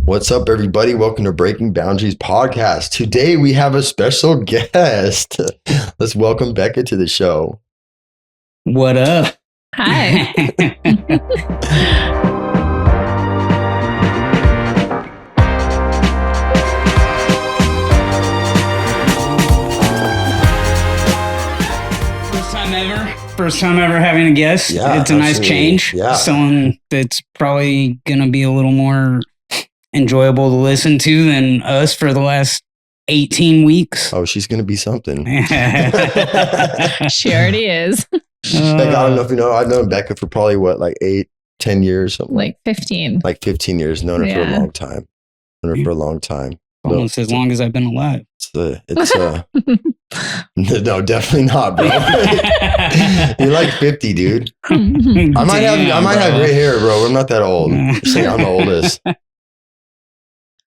What's up, everybody? Welcome to Breaking Boundaries podcast. Today we have a special guest. Let's welcome Becca to the show. What up? Hi. First time ever having a guest. Yeah, it's a nice change. Yeah. Someone that's probably going to be a little more enjoyable to listen to than us for the last 18 weeks. Oh, she's going to be something. She already is. Becca, I don't know if you know, I've known Becca for probably like 8-10 years. Something. Like 15. Like 15 years. Known her for a long time. Almost as long as I've been alive. No, definitely not, bro. You're like 50, dude. I might have gray hair, bro. I'm not that old. I'm saying I'm the oldest.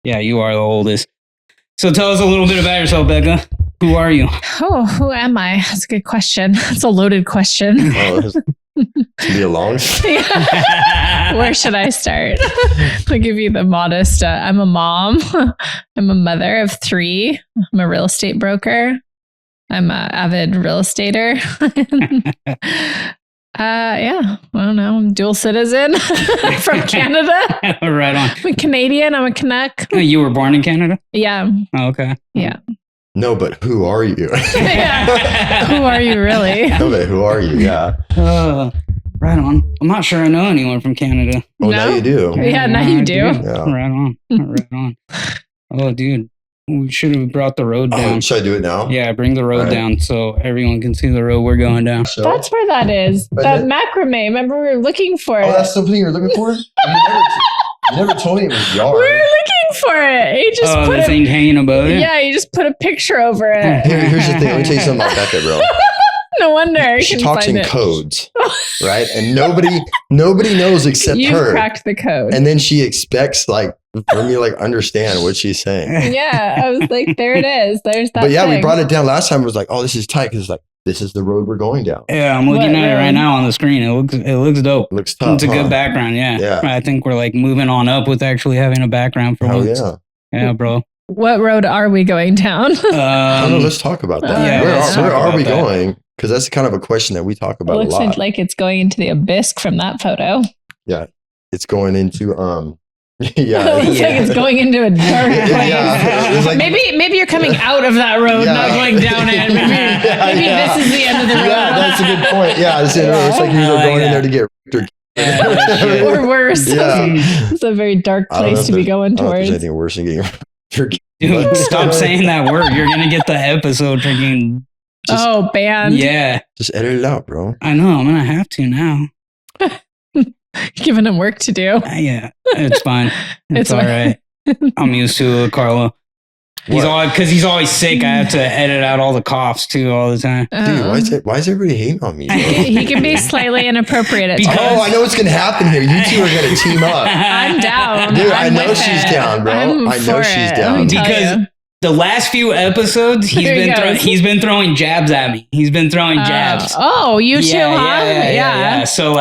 Yeah, you are the oldest. So tell us a little bit about yourself, Becca. Who are you? Oh, who am I? That's a good question. That's a loaded question. To be a long. Where should I start? I'll give you the modest. I'm a mom. I'm a mother of 3. I'm a real estate broker. I'm an avid real estater. I don't know. I'm dual citizen from Canada. Right on. I'm a Canadian. I'm a Canuck. Oh, you were born in Canada? Yeah. Oh, okay. Yeah. No, but who are you? Yeah. Who are you really? No, but who are you? Yeah. Right on. I'm not sure I know anyone from Canada. Oh, no? Now you do. Yeah, now you do. Yeah. Right on. Right on. Oh, dude. We should have brought the road down. Should I do it now? Yeah, bring the road down so everyone can see the road we're going down. So, that's where that is. That macrame. Remember we were looking for it. Oh, that's something you're looking for? You never told me it was yard. We were looking for it. You just put the thing hanging above it? Yeah, you just put a picture over it. Here's the thing. Let me tell you something about Becca, bro. No wonder. She talks in codes, right? And nobody knows except You've her. Cracked the code. And then she expects for me to understand what she's saying. Yeah, I was like, there it is. There's that. But yeah, thing. we brought it down last time. It was like, oh, this is tight because this is the road we're going down. Yeah, I'm looking at it right now on the screen. It looks dope. It looks tough. It's a good background. Yeah. I think we're moving on up with actually having a background for once. Yeah. Yeah, bro. What road are we going down? I don't know. Let's talk about that. Where are we going? Because that's kind of a question that we talk about a lot. It looks like it's going into the abyss from that photo. Yeah, it's going into it looks like it's going into a dark place. Yeah, maybe you're coming out of that road, not going down it. Maybe this is the end of the road. Yeah, that's a good point. Yeah, it's like you're going in there to get or worse. Yeah. It's a very dark place to be going towards. There's anything worse than getting Dude, stop saying that word. You're gonna get the episode freaking. Banned. Yeah. Just edit it out, bro. I know. I'm going to have to now. Giving him work to do. Yeah. It's fine. It's all right. I'm used to it, Carlo. Because he's always sick. I have to edit out all the coughs too all the time. Dude, why is everybody hating on me? He can be slightly inappropriate at times. I know what's going to happen here. You two are going to team up. I'm down. Dude, I know she's down, bro. I know she's down. Because the last few episodes, he's been throwing jabs at me. He's been throwing jabs. You too, huh? Yeah. So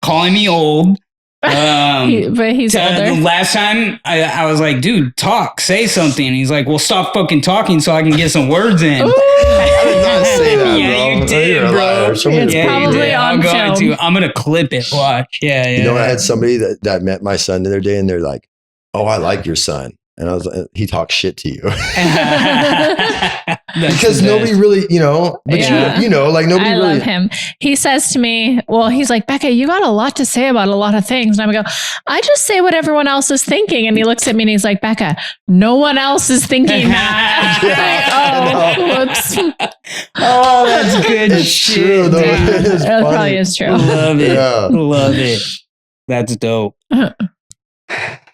calling me old. But he's older. The last time I was like, dude, say something. And he's like, well, stop fucking talking so I can get some words in. I did not say that, bro. Yeah, you did, bro. It's probably on film. I'm going to clip it. Watch. Yeah. You know, I had somebody that met my son the other day and they're like, oh, I like your son. And I was like, he talks shit to you. Because nobody really, nobody I really. love him. He says to me, he's like, Becca, you got a lot to say about a lot of things. And I go, I just say what everyone else is thinking. And he looks at me and he's like, Becca, no one else is thinking that. Whoops. Oh, that's good. It's shit. True, though. That probably is true. Love it. Yeah. Love it. That's dope.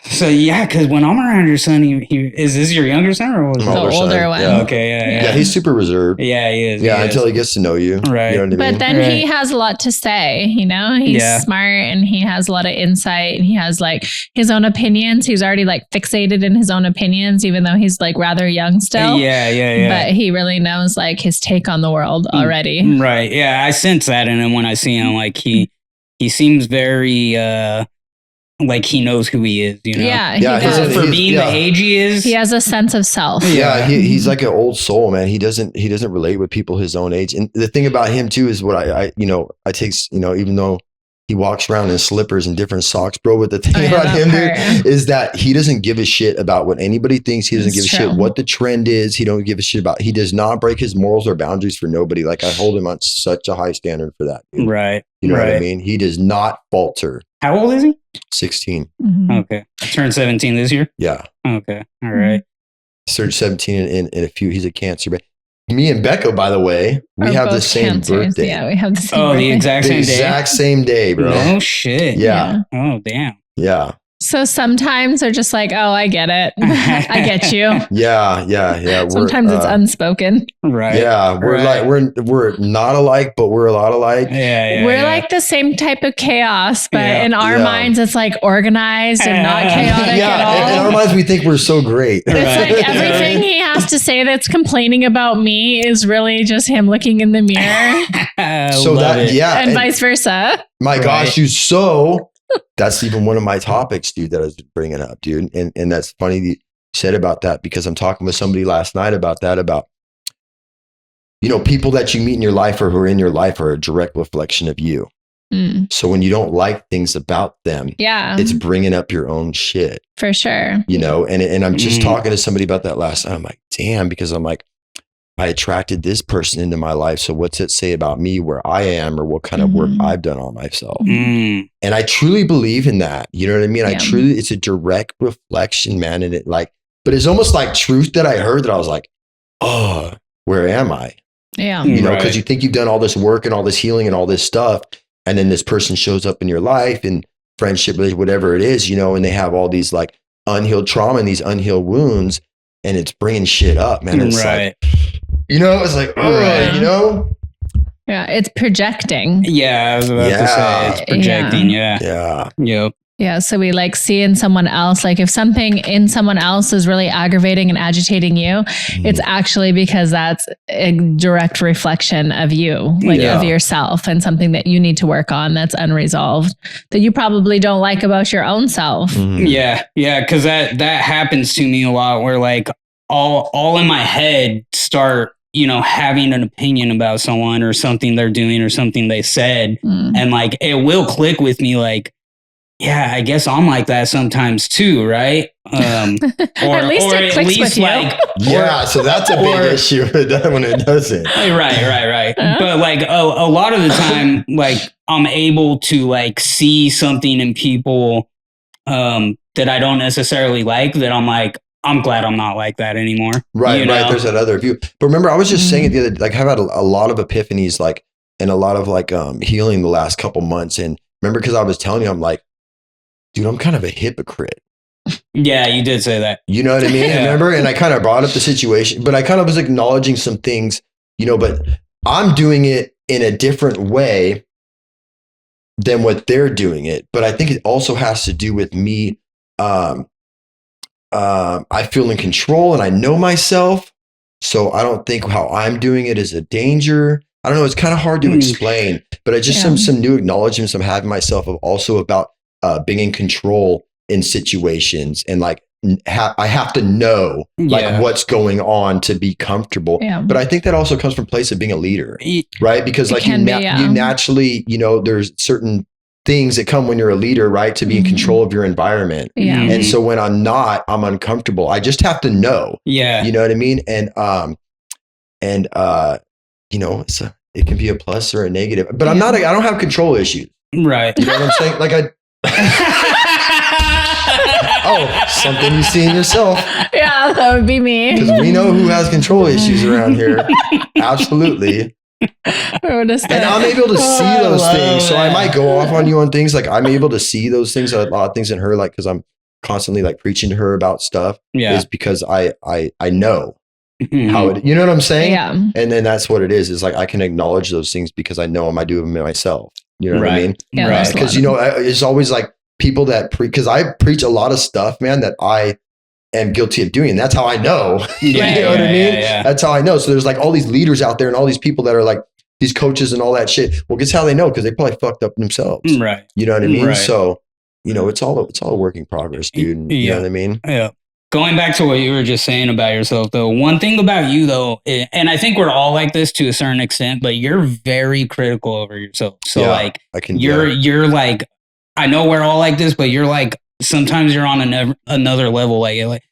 So because when I'm around your son, he is this your younger son or was the older one? Yeah, okay, yeah, he's super reserved. Yeah, he is. Yeah, until he gets to know you, right? You know what I mean? But then he has a lot to say. He's smart and he has a lot of insight and he has his own opinions. He's already fixated in his own opinions, even though he's rather young still. Yeah. But he really knows his take on the world already. Right. Yeah, I sense that in him when I see him. He seems very like he knows who he is, you know? Yeah. For being the age he is. He has a sense of self. Yeah. He's like an old soul, man. He doesn't relate with people his own age. And the thing about him too is what I take, even though he walks around in slippers and different socks, bro. But the thing about him, dude, is that he doesn't give a shit about what anybody thinks. He doesn't give a shit what the trend is. He don't give a shit about. He does not break his morals or boundaries for nobody. Like I hold him on such a high standard for that. Dude. Right. You know what I mean? He does not falter. How old is he? 16. Mm-hmm. Okay. I turned 17 this year. Yeah. Okay. All right. Turned 17 in a few. He's a Cancer. But me and Becca, by the way, we have the same birthday. Yeah, we have the same. Oh, the exact same day. Exact same day, bro. No shit. Yeah. Oh, damn. Yeah. So sometimes they're just like, oh, I get it. I get you. Yeah. Sometimes it's unspoken. Right. Yeah. We're not alike, but we're a lot alike. Yeah. We're like the same type of chaos, but in our minds, it's like organized and not chaotic at all. In our minds, we think we're so great. It's like everything he has to say that's complaining about me is really just him looking in the mirror. And vice versa. My gosh, that's even one of my topics, dude, that I was bringing up, dude. And that's funny you said about that, because I'm talking with somebody last night about people that you meet in your life or who are in your life are a direct reflection of you. So when you don't like things about them, it's bringing up your own shit. For sure. And I'm just talking to somebody about that last night. I'm like, damn, because I'm like, I attracted this person into my life. So what's it say about me, where I am, or what kind of work I've done on myself? And I truly believe in that. You know what I mean? It's a direct reflection, man. And but it's almost like truth that I heard that I was like, oh, where am I? Yeah. Because you think you've done all this work and all this healing and all this stuff. And then this person shows up in your life and friendship, whatever it is, and they have all these like unhealed trauma and these unhealed wounds, and it's bringing shit up, man. It's like, it's like, Yeah, it's projecting. Yeah, I was about to say it's projecting. Yeah. Yep. Yeah, so we like see in someone else, like if something in someone else is really aggravating and agitating you, it's actually because that's a direct reflection of you, of yourself, and something that you need to work on that's unresolved, that you probably don't like about your own self. Yeah, because that happens to me a lot, where like all in my head start having an opinion about someone or something they're doing or something they said, and like it will click with me, like, yeah, I guess I'm like that sometimes too, right? Or at least it clicks with you. So that's a big issue when it doesn't. Right. But like a lot of the time, like I'm able to like see something in people that I don't necessarily like, that I'm like, I'm glad I'm not like that anymore. Right. There's that other view. But remember, I was just saying it the other day, like I've had a lot of epiphanies, like, and a lot of like healing the last couple months. And remember, because I was telling you, I'm like, dude, I'm kind of a hypocrite. Yeah, you did say that. You know what I mean? Remember? And I kind of brought up the situation, but I kind of was acknowledging some things, but I'm doing it in a different way than what they're doing it. But I think it also has to do with me. I feel in control and I know myself. So I don't think how I'm doing it is a danger. I don't know. It's kind of hard to explain, but I just some new acknowledgements I'm having myself of also about being in control in situations, and like I have to know like what's going on to be comfortable. But I think that also comes from a place of being a leader, right? Because like you naturally, there's certain things that come when you're a leader, right? To be in control of your environment. And so when I'm not, I'm uncomfortable. I just have to know. You know what I mean? And it can be a plus or a negative, but I don't have control issues. Right. You know what I'm saying? Like something you see in yourself. Yeah, that would be me. Because we know who has control issues around here. Absolutely. And I'm able to see those things. So I might go off on you on things. Like I'm able to see those things, a lot of things in her, like, because I'm constantly like preaching to her about stuff. Is because I know how it, you know what I'm saying? Yeah. And then that's what it is like I can acknowledge those things because I know I do them myself. You know what I mean? Yeah, right. Because it's always like people that because I preach a lot of stuff, man, that I am guilty of doing. That's how I know. You know what I mean? That's how I know. So there's like all these leaders out there and all these people that are like these coaches and all that shit. Well, guess how they know? Because they probably fucked up themselves. Right. You know what I mean? Right. So you know, it's all a work in progress, dude. You know what I mean? Yeah. Going back to what you were just saying about yourself, though, one thing about you, though, and I think we're all like this to a certain extent, but you're very critical over yourself. So, like, you're like, I know we're all like this, but you're like, sometimes you're on another level, like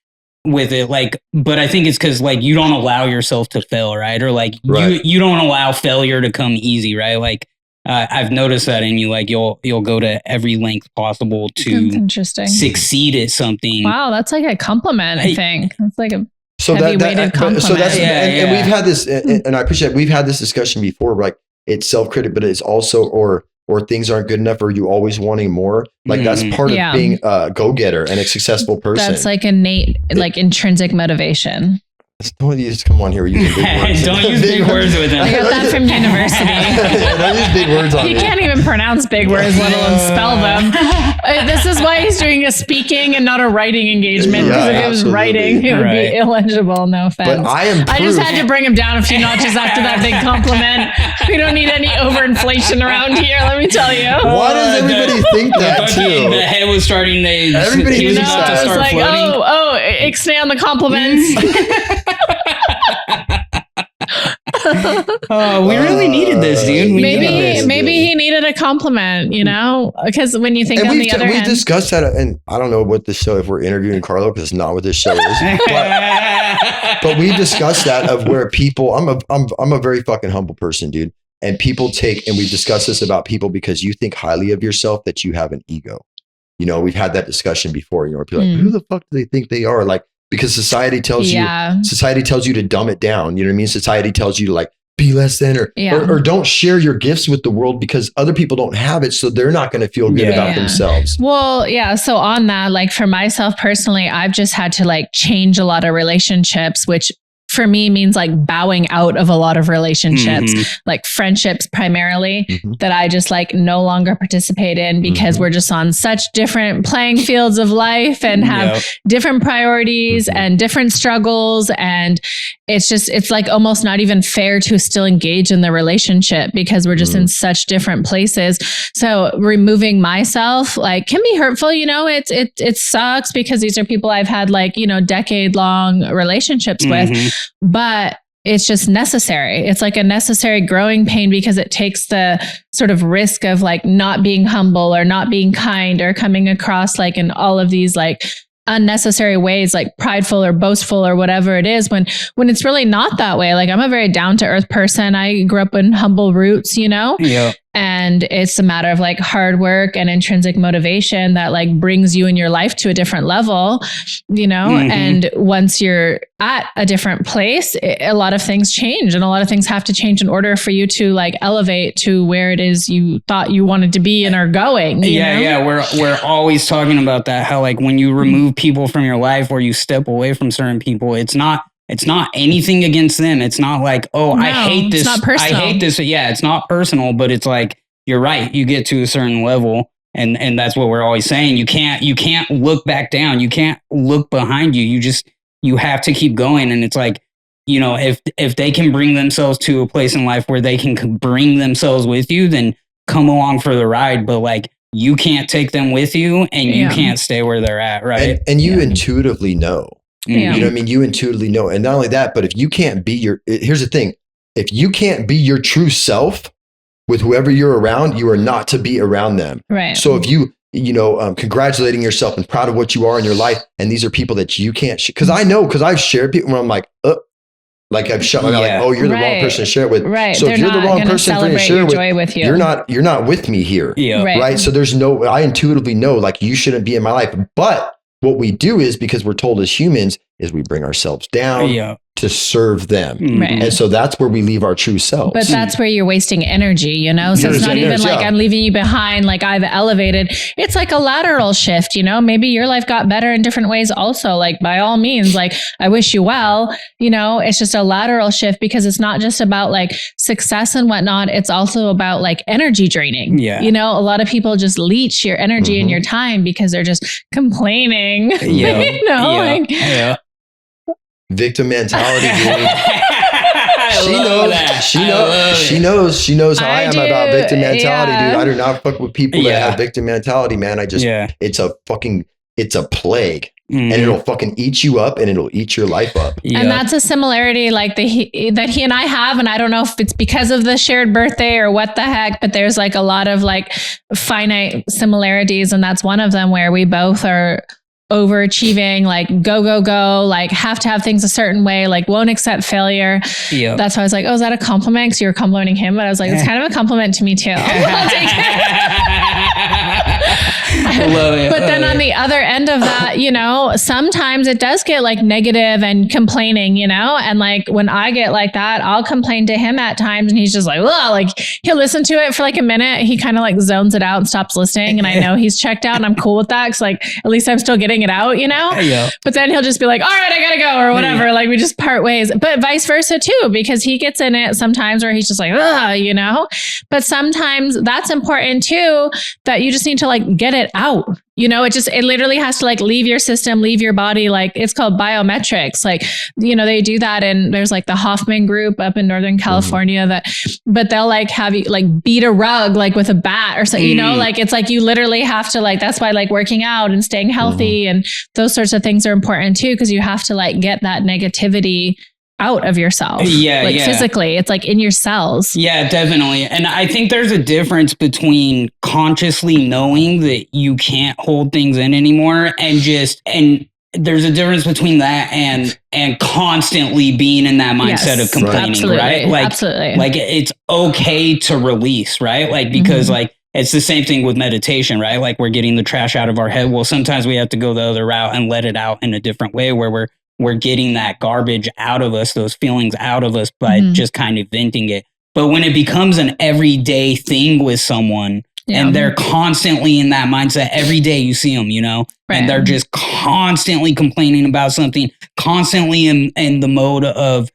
with it, like, but I think it's because, like, you don't allow yourself to fail, right? Or like, you don't allow failure to come easy, right? Like, I've noticed that in you, like you'll go to every length possible to succeed at something. Wow, that's like a compliment. I think that's like a heavy-weighted compliment. So that's and we've had this, and I appreciate we've had this discussion before. Like it's self-critic, but it's also or things aren't good enough, or you always wanting more. Like that's part of being a go-getter and a successful person. That's like innate, like intrinsic motivation. Don't just come on here using big words. Don't use big words with him. I got that from university. Don't use big words on He me. can't even pronounce big words, let alone spell them. This is why he's doing a speaking and not a writing engagement. Because if it was writing, it would be illegible. No offense. But I just had to bring him down a few notches after that big compliment. We don't need any overinflation around here, let me tell you. Why does everybody think that too? The head was starting to... Everybody was about to start like, floating. ixnay on the compliments. We really needed this, dude. Maybe he needed a compliment, you know, because when you think on the other hand, we discussed that, and I don't know what the show, if we're interviewing Carlo, because it's not what this show is, but we discussed that of where people, I'm a very fucking humble person, dude. And people and we've discussed this about people because you think highly of yourself, that you have an ego. You know, we've had that discussion before, you know, people are like, who the fuck do they think they are? Like, because society tells you to dumb it down. You know what I mean? Society tells you to like be less than or don't share your gifts with the world because other people don't have it. So they're not going to feel good about themselves. Well, yeah. So on that, like for myself personally, I've just had to like change a lot of relationships, which for me means like bowing out of a lot of relationships, like friendships primarily, that I just like no longer participate in because we're just on such different playing fields of life and have different priorities and different struggles. And it's like almost not even fair to still engage in the relationship because we're just in such different places. So removing myself like can be hurtful, you know, it sucks because these are people I've had like, you know, decade-long relationships with. But it's just necessary. It's like a necessary growing pain because it takes the sort of risk of like not being humble or not being kind or coming across like in all of these like unnecessary ways, like prideful or boastful or whatever it is when it's really not that way. Like I'm a very down to earth person. I grew up in humble roots, you know? Yeah. And it's a matter of like hard work and intrinsic motivation that like brings you in your life to a different level, you know? And once you're at a different place, a lot of things change and a lot of things have to change in order for you to like elevate to where it is you thought you wanted to be and are going. You know? Yeah. We're always talking about that, how like when you remove people from your life or you step away from certain people, it's not anything against them. It's not like, I hate this. It's not personal. I hate this. Yeah, it's not personal, but it's like, you're right. You get to a certain level and that's what we're always saying. You can't look back down. You can't look behind you. You have to keep going. And it's like, you know, if they can bring themselves to a place in life where they can bring themselves with you, then come along for the ride. But like, you can't take them with you and you can't stay where they're at. Right. And you intuitively know. Yeah. You know what I mean? You intuitively know. And not only that, but if you can't be here's the thing. If you can't be your true self with whoever you're around, you are not to be around them. Right. So if you congratulating yourself and proud of what you are in your life, and these are people that you can't, because I've shared people where I'm like, I've shut my mouth, like, you're the wrong person to share it with. Right. So They're if you're the wrong person for me to share with you, you're not with me here. Yeah. Right. So I intuitively know like you shouldn't be in my life. But what we do is, because we're told as humans, is we bring ourselves down to serve them. Right. And so that's where we leave our true selves. But that's where you're wasting energy, you know? So it's not even like I'm leaving you behind, like I've elevated. It's like a lateral shift, you know? Maybe your life got better in different ways also. Like by all means, like I wish you well, you know? It's just a lateral shift because it's not just about like success and whatnot. It's also about like energy draining. Yeah. You know, a lot of people just leech your energy and your time because they're just complaining. Yeah. You know? Victim mentality, dude. She knows how I am about victim mentality, dude. I do not fuck with people that have victim mentality, man. It's a plague. And it'll fucking eat you up and it'll eat your life up. And that's a similarity like that he and I have. And I don't know if it's because of the shared birthday or what the heck, but there's like a lot of like finite similarities. And that's one of them where we both are overachieving, like go, like have to have things a certain way, like won't accept failure. Yep. That's why I was like, oh, is that a compliment? Because you're complimenting him. But I was like, it's kind of a compliment to me too. I'll take it. But then on the other end of that, you know, sometimes it does get like negative and complaining, you know, and like when I get like that, I'll complain to him at times and he's just like, well, like he'll listen to it for like a minute. He kind of like zones it out and stops listening. And I know he's checked out and I'm cool with that. Cause like, at least I'm still getting it out, you know, but then he'll just be like, all right, I gotta go or whatever. Yeah. Like we just part ways, but vice versa too, because he gets in it sometimes where he's just like, ugh, you know, but sometimes that's important too, that you just need to like get it out. You know, it literally has to like leave your system, leave your body. Like it's called biometrics. Like, you know, they do that. And there's like the Hoffman group up in Northern California but they'll like have you like beat a rug, like with a bat or something, you know, like it's like you literally have to like, that's why like working out and staying healthy and those sorts of things are important too. Cause you have to like get that negativity out of yourself. Physically, it's like in your cells. Yeah, definitely. And I think there's a difference between consciously knowing that you can't hold things in anymore and there's a difference between that and constantly being in that mindset of complaining, right? Like, absolutely. Like it's okay to release, right? Like, because like, it's the same thing with meditation, right? Like we're getting the trash out of our head. Well, sometimes we have to go the other route and let it out in a different way where we're getting that garbage out of us, those feelings out of us by just kind of venting it. But when it becomes an everyday thing with someone and they're constantly in that mindset, every day you see them, you know, and they're just constantly complaining about something, constantly in the mode of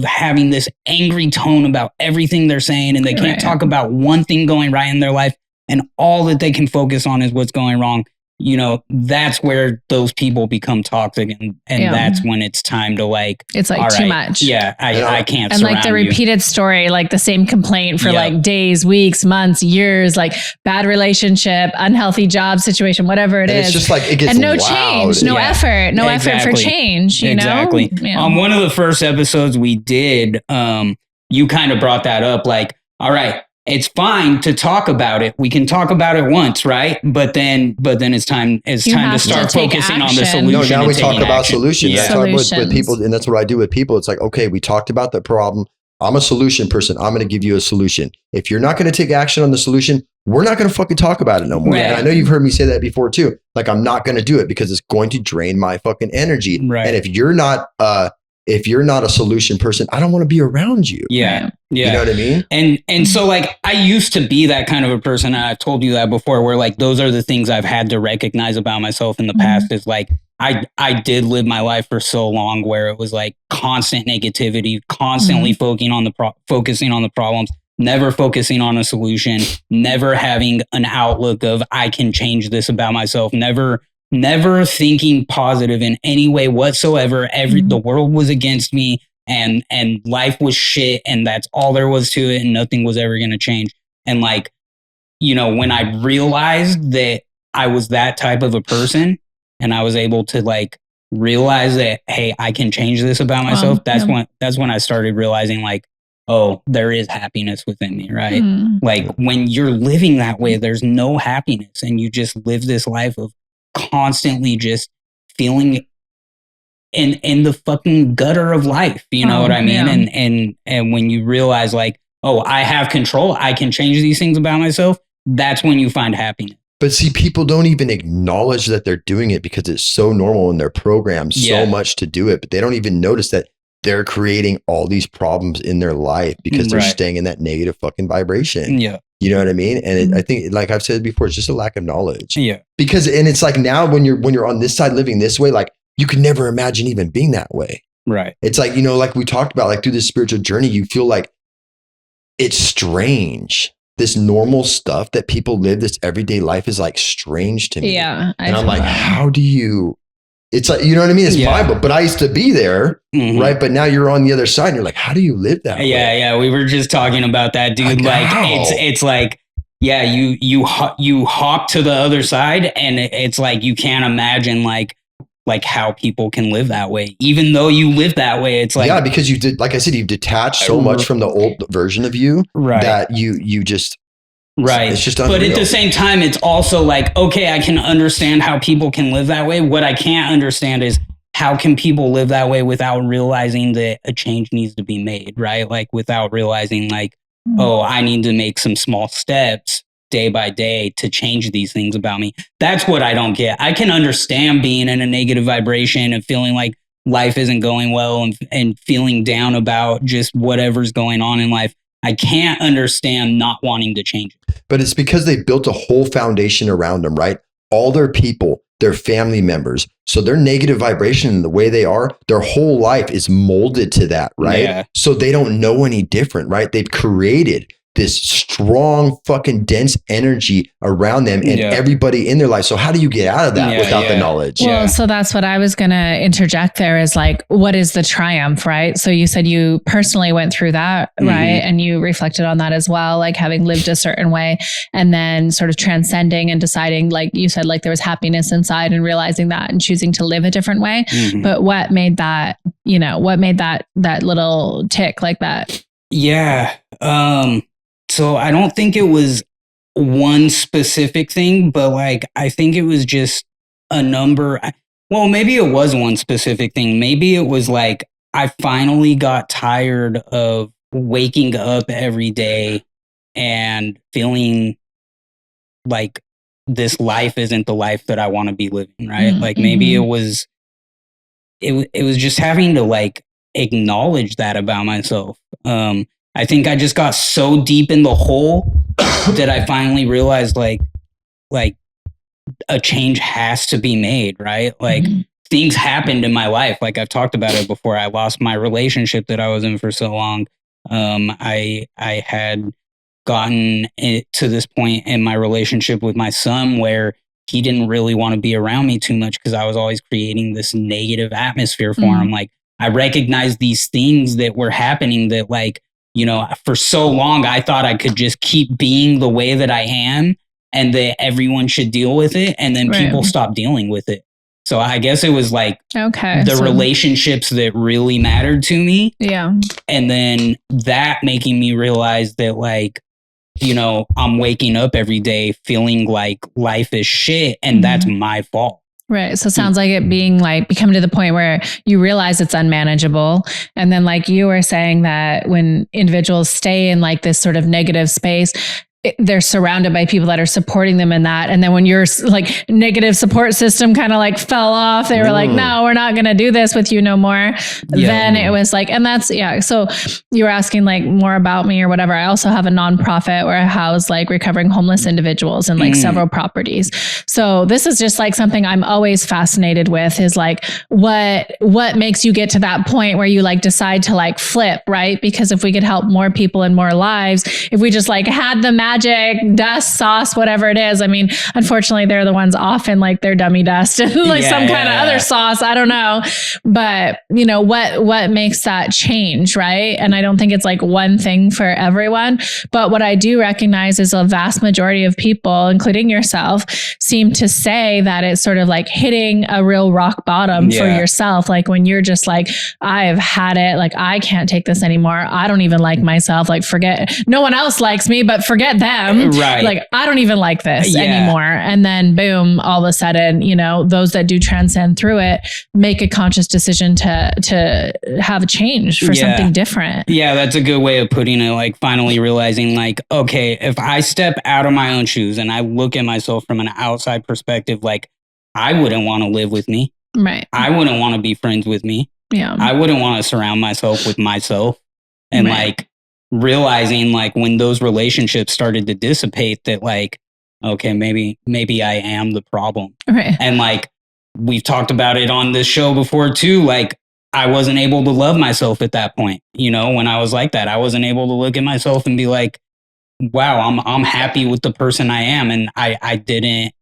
having this angry tone about everything they're saying. And they can't talk about one thing going right in their life. And all that they can focus on is what's going wrong. You know, that's where those people become toxic and that's when it's time to like, it's like too much. Yeah. I can't. And like the repeated story, like the same complaint for like days, weeks, months, years, like bad relationship, unhealthy job situation, whatever it is. It's just like, it gets and no loud. Change, no effort, no effort for change, you know? On one of the first episodes we did, you kind of brought that up like, all right, it's fine to talk about it. We can talk about it once, right? But then it's time to start focusing on the solution. No, now we talk about solutions. Yeah. That's what with people, and that's what I do with people. It's like, okay, we talked about the problem. I'm a solution person. I'm going to give you a solution. If you're not going to take action on the solution, we're not going to fucking talk about it no more. Right. And I know you've heard me say that before too. Like, I'm not going to do it because it's going to drain my fucking energy. Right. And if you're not a solution person, I don't want to be around you. Yeah. Yeah. You know what I mean? And so like, I used to be that kind of a person. And I've told you that before, where like, those are the things I've had to recognize about myself in the past is like, I did live my life for so long where it was like constant negativity, constantly focusing on the problems, never focusing on a solution, never having an outlook of I can change this about myself, never thinking positive in any way whatsoever. The world was against me and life was shit. And that's all there was to it. And nothing was ever going to change. And like, you know, when I realized that I was that type of a person and I was able to like realize that, hey, I can change this about myself. That's when I started realizing like, oh, there is happiness within me, right? Like when you're living that way, there's no happiness and you just live this life of constantly just feeling in the fucking gutter of life. You know what I mean? Yeah. And when you realize like, oh, I have control, I can change these things about myself. That's when you find happiness. But see, people don't even acknowledge that they're doing it because it's so normal and they're programmed so much to do it, but they don't even notice that they're creating all these problems in their life because they're staying in that negative fucking vibration. Yeah. You know what I mean? And I think, like I've said before, it's just a lack of knowledge. Yeah. Because, and it's like now when you're on this side living this way, like you could never imagine even being that way. Right. It's like, you know, like we talked about, like through this spiritual journey, you feel like it's strange. This normal stuff that people live, this everyday life is like strange to me. Yeah. And I'm like, how do you It's like, you know what I mean? It's my book, but I used to be there, Mm-hmm. right? But now you're on the other side and you're like, how do you live that way? Yeah. We were just talking about that, dude. Like it's like, yeah, you hop to the other side, and it's like you can't imagine like how people can live that way, even though you live that way. It's like, yeah, because you did, like I said, you've detached so much from the old version of you, right, that you just, right. It's just unreal. But at the same time, it's also like, okay, I can understand how people can live that way. What I can't understand is how can people live that way without realizing that a change needs to be made, right? Like without realizing like, oh, I need to make some small steps day by day to change these things about me. That's what I don't get. I can understand being in a negative vibration and feeling like life isn't going well, and feeling down about just whatever's going on in life. I can't understand not wanting to change it. But it's because they built a whole foundation around them, right? All their people, their family members. So their negative vibration and the way they are, their whole life is molded to that, right? Yeah. So they don't know any different, right? They've created this strong fucking dense energy around them and everybody in their life. So how do you get out of that without the knowledge? Well, so that's what I was going to interject there is like, what is the triumph, right? So you said you personally went through that, right? And you reflected on that as well, like having lived a certain way and then sort of transcending and deciding, like you said, like there was happiness inside and realizing that and choosing to live a different way. But what made that, what made that little tick like that? Yeah. So I don't think it was one specific thing, but like, I think it was just a number. Well, maybe it was one specific thing. Maybe it was like, I finally got tired of waking up every day and feeling like this life isn't the life that I want to be living. Right. Like maybe it was just having to like acknowledge that about myself. I think I just got so deep in the hole that I finally realized like a change has to be made, right? Like things happened in my life. Like I've talked about it before. I lost my relationship that I was in for so long. I had gotten it to this point in my relationship with my son where he didn't really want to be around me too much because I was always creating this negative atmosphere for him. Like I recognized these things that were happening that like, for so long, I thought I could just keep being the way that I am and that everyone should deal with it. And then people stop dealing with it. So I guess it was like the relationships that really mattered to me. Yeah. And then that making me realize that like, I'm waking up every day feeling like life is shit and that's my fault. Right. So it sounds like it being like becoming to the point where you realize it's unmanageable. And then like you were saying that when individuals stay in like this sort of negative space, they're surrounded by people that are supporting them in that. And then when your like negative support system kind of like fell off, they were like, no, we're not going to do this with you no more. Yeah. Then it was like, and that's, so you were asking like more about me or whatever. I also have a nonprofit where I house like recovering homeless individuals in like several properties. So this is just like something I'm always fascinated with is like, what makes you get to that point where you like decide to like flip, right? Because if we could help more people in more lives, if we just like had the magic dust sauce, whatever it is. I mean, unfortunately, they're the ones often like their dummy dust and like some kind of other sauce. I don't know. But what makes that change, right? And I don't think it's like one thing for everyone. But what I do recognize is a vast majority of people, including yourself, seem to say that it's sort of like hitting a real rock bottom for yourself. Like when you're just like, I've had it. Like, I can't take this anymore. I don't even like myself. Like forget, no one else likes me, but forget them. Right. Like, I don't even like this anymore. And then boom, all of a sudden, those that do transcend through it make a conscious decision to have a change for something different. Yeah, that's a good way of putting it. Like finally realizing like, okay, if I step out of my own shoes and I look at myself from an outside perspective, like I wouldn't want to live with me. Right. I wouldn't want to be friends with me. Yeah. I wouldn't want to surround myself with myself. And like realizing like when those relationships started to dissipate that like, okay, maybe I am the problem. Right. And like we've talked about it on this show before too, like I wasn't able to love myself at that point. When I was like that, I wasn't able to look at myself and be like, wow, I'm happy with the person I am. And I didn't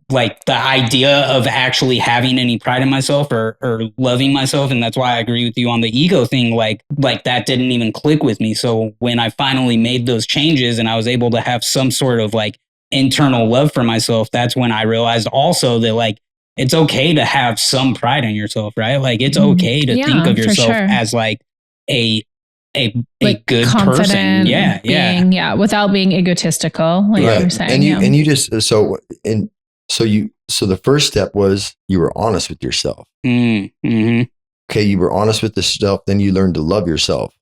like the idea of actually having any pride in myself or loving myself. And that's why I agree with you on the ego thing. Like that didn't even click with me. So when I finally made those changes and I was able to have some sort of like internal love for myself, that's when I realized also that like, it's okay to have some pride in yourself, right? Like it's okay to think of yourself as like a like good person. Yeah. Without being egotistical, like you were saying. And you just, so the first step was you were honest with yourself. Mm-hmm. Okay. You were honest with yourself. Then you learned to love yourself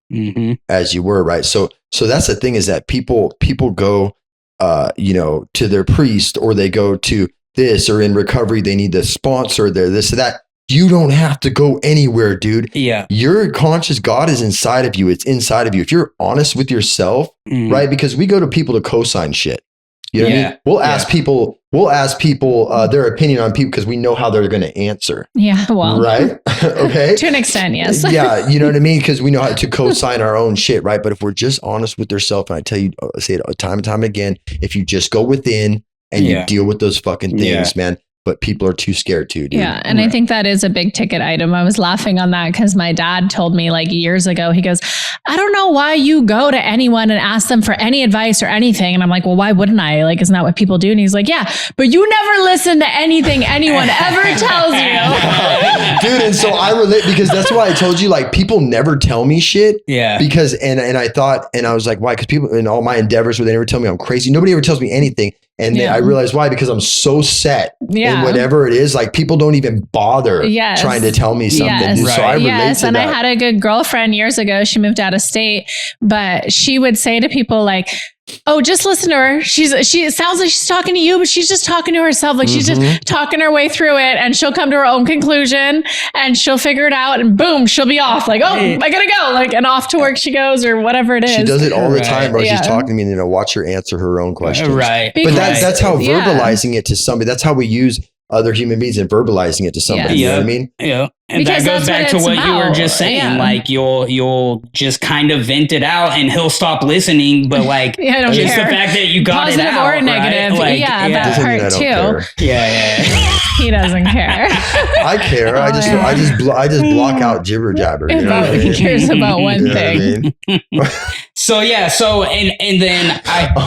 as you were. Right. So that's the thing, is that people go, to their priest, or they go to this, or in recovery, they need the sponsor, their this or that. You don't have to go anywhere, dude. Yeah. Your conscious God is inside of you. It's inside of you. If you're honest with yourself, right? Because we go to people to co-sign shit. You know what I mean? We'll ask people their opinion on people because we know how they're going to answer. Yeah. Well, right. Okay. To an extent, yes. Yeah. You know what I mean? Because we know how to co-sign our own shit. Right. But if we're just honest with ourselves, and I tell you, I say it time and time again, if you just go within and you deal with those fucking things, man. But people are too scared to, dude. Yeah. And I think that is a big ticket item. I was laughing on that because my dad told me like years ago, he goes, I don't know why you go to anyone and ask them for any advice or anything. And I'm like, well, why wouldn't I? Like, isn't that what people do? And he's like, yeah, but you never listen to anything anyone ever tells you. Dude, and so I relate, because that's why I told you, like, people never tell me shit. Yeah. Because, and I thought, and I was like, why? Because people in all my endeavors where they never tell me I'm crazy. Nobody ever tells me anything. And then I realized why, because I'm so set in whatever it is. Like, people don't even bother trying to tell me something. Yes. So I relate to and that. I had a good girlfriend years ago. She moved out of state, but she would say to people like, oh, just listen to her. She sounds like she's talking to you, but she's just talking to herself. Like she's just talking her way through it, and she'll come to her own conclusion and she'll figure it out, and boom, she'll be off. Like, oh, I gotta go. Like, and off to work she goes, or whatever it is. She does it all the time, bro. She's talking to me, and watch her answer her own questions. Right. But that's how verbalizing it to somebody. That's how we use other human beings and verbalizing it to somebody. You know what I mean? Yeah. And because that goes back to what you were just saying. Yeah. Like you'll just kind of vent it out and he'll stop listening. But like just the fact that you got positive it out. Positive or negative. Right? Like, that part too. Yeah. He doesn't care. I care. I just block out jibber jabber. You know what I mean? He cares about one thing. So and then